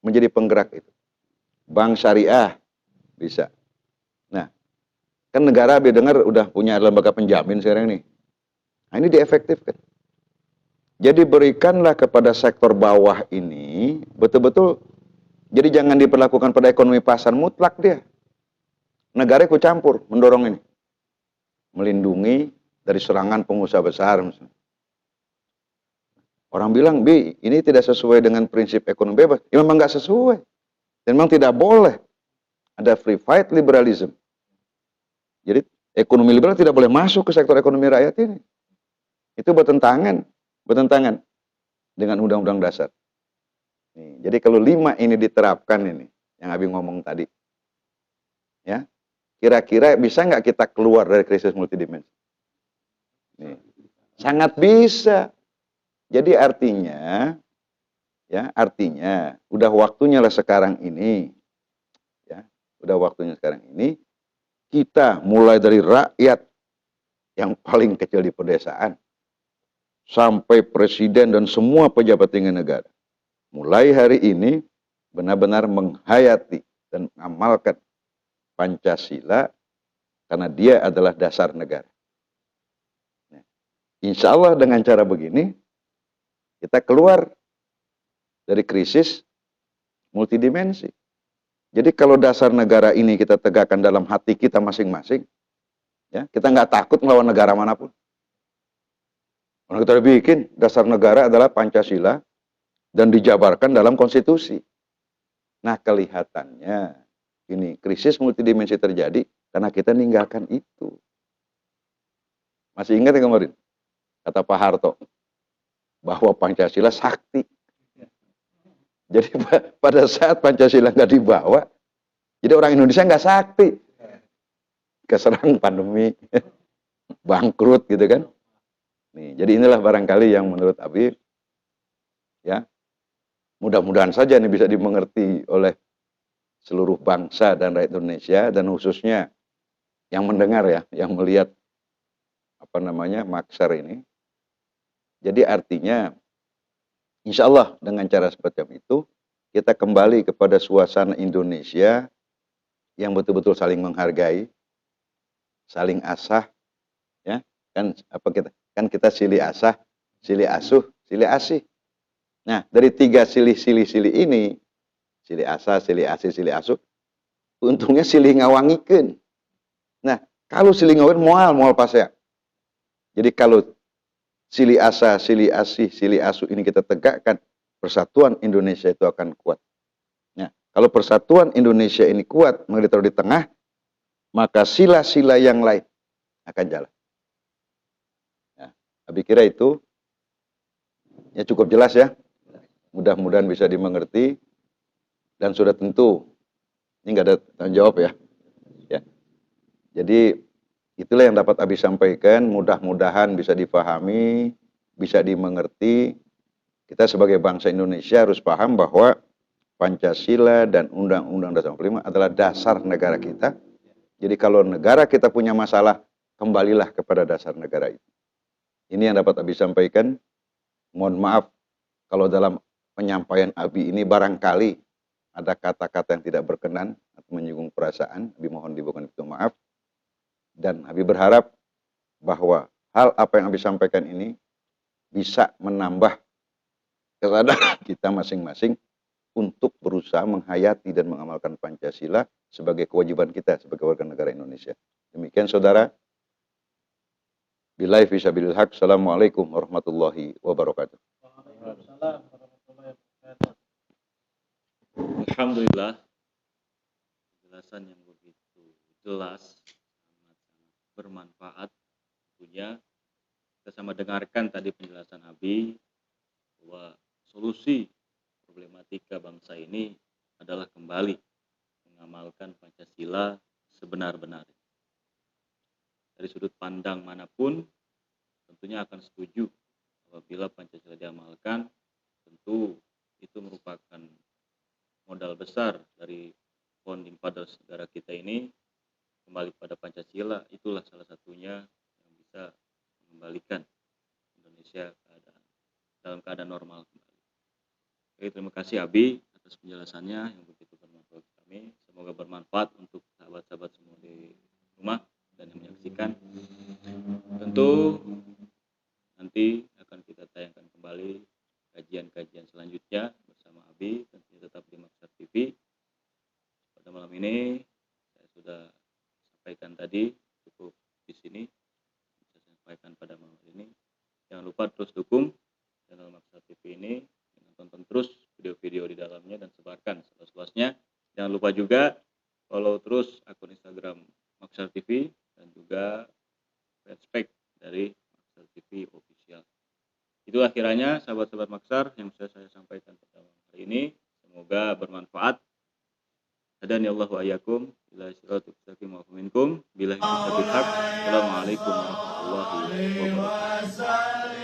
menjadi penggerak itu. Bank syariah bisa. Nah, kan negara dengar udah punya lembaga penjamin sekarang nih. Nah, ini diefektifkan. Jadi berikanlah kepada sektor bawah ini betul-betul, jadi jangan diperlakukan pada ekonomi pasar mutlak dia. Negara ikut campur mendorong ini. Melindungi dari serangan pengusaha besar misalnya. Orang bilang, Bi, ini tidak sesuai dengan prinsip ekonomi bebas. Ya memang nggak sesuai. Dan memang tidak boleh. Ada free fight liberalism. Jadi ekonomi liberal tidak boleh masuk ke sektor ekonomi rakyat ini. Itu bertentangan dengan undang-undang dasar. Nih, jadi kalau 5 ini diterapkan ini, yang Abi ngomong tadi, ya, kira-kira bisa nggak kita keluar dari krisis multidimensi? Nih, sangat bisa. Jadi artinya, udah waktunya lah sekarang ini, ya, udah waktunya sekarang ini kita mulai dari rakyat yang paling kecil di pedesaan, sampai presiden dan semua pejabat tinggi negara, mulai hari ini benar-benar menghayati dan mengamalkan Pancasila karena dia adalah dasar negara. Insya Allah dengan cara begini, kita keluar dari krisis multidimensi. Jadi kalau dasar negara ini kita tegakkan dalam hati kita masing-masing, ya, kita nggak takut melawan negara manapun. Karena kita udah bikin dasar negara adalah Pancasila dan dijabarkan dalam konstitusi. Nah, kelihatannya ini krisis multidimensi terjadi karena kita ninggalkan itu. Masih ingat ya kemarin? Kata Pak Harto, bahwa Pancasila sakti. Jadi pada saat Pancasila nggak dibawa, jadi orang Indonesia nggak sakti. Keserang pandemi, bangkrut gitu kan. Nih, jadi inilah barangkali yang menurut Abi, ya, mudah-mudahan saja ini bisa dimengerti oleh seluruh bangsa dan rakyat Indonesia, dan khususnya yang mendengar ya, yang melihat Maksar ini. Jadi artinya, insya Allah dengan cara seperti itu, kita kembali kepada suasana Indonesia yang betul-betul saling menghargai, saling asah, ya kan kita silih asah, silih asuh, silih asih. Nah, dari 3 silih ini, silih asah, silih asih, silih asuh, untungnya silih ngawangikeun. Nah, kalau silih ngawangikeun moal pasea. Jadi kalau silih asah, silih asih, silih asuh ini kita tegakkan, persatuan Indonesia itu akan kuat. Nah, kalau persatuan Indonesia ini kuat, maka ditaruh di tengah, maka sila-sila yang lain akan jalan. Nah, Abi kira itu ya cukup jelas ya. Mudah-mudahan bisa dimengerti, dan sudah tentu ini nggak ada tanggung jawab ya. Ya. Jadi itulah yang dapat Abi sampaikan. Mudah-mudahan bisa dipahami, bisa dimengerti. Kita sebagai bangsa Indonesia harus paham bahwa Pancasila dan Undang-Undang Dasar 45 adalah dasar negara kita. Jadi kalau negara kita punya masalah, kembalilah kepada dasar negara itu. Ini yang dapat Abi sampaikan. Mohon maaf kalau dalam penyampaian Abi ini barangkali ada kata-kata yang tidak berkenan atau menyinggung perasaan. Abi mohon diberikan itu maaf. Dan Abi berharap bahwa hal apa yang Abi sampaikan ini bisa menambah kesadaran kita masing-masing untuk berusaha menghayati dan mengamalkan Pancasila sebagai kewajiban kita sebagai warga negara Indonesia. Demikian saudara. Billahi fi sabilil haq. Assalamualaikum warahmatullahi wabarakatuh. Alhamdulillah, penjelasan yang begitu jelas, sangat-sangat bermanfaat. Tentunya kita sama dengarkan tadi penjelasan Abi bahwa solusi problematika bangsa ini adalah kembali mengamalkan Pancasila sebenar-benarnya. Dari sudut pandang manapun tentunya akan setuju apabila Pancasila diamalkan. Tentu itu merupakan modal besar dari founding fathers negara kita ini. Kembali pada Pancasila, itulah salah satunya yang bisa mengembalikan Indonesia dalam keadaan normal kembali. Oke, terima kasih Abi atas penjelasannya yang begitu bermanfaat untuk kami. Semoga bermanfaat untuk sahabat-sahabat semua di rumah dan yang menyaksikan. Tentu nanti akan kita tayangkan kembali kajian-kajian selanjutnya bersama Abi, tentunya tetap di Maksar TV. Pada malam ini saya sudah sampaikan tadi, cukup di sini saya sampaikan pada malam ini. Jangan lupa terus dukung channel Maksar TV ini dengan tonton terus video-video di dalamnya dan sebarkan seluas-luasnya. Jangan lupa juga follow terus akun Instagram Maksar TV dan juga respect dari Maksar TV official. Itu akhirnya sahabat-sahabat Maksar yang bisa saya sampaikan pada hari ini. Semoga bermanfaat. Hadani Allah wa iyyakum ila siratal mustaqim wa minkum billahi taufiq. Assalamualaikum warahmatullahi wabarakatuh.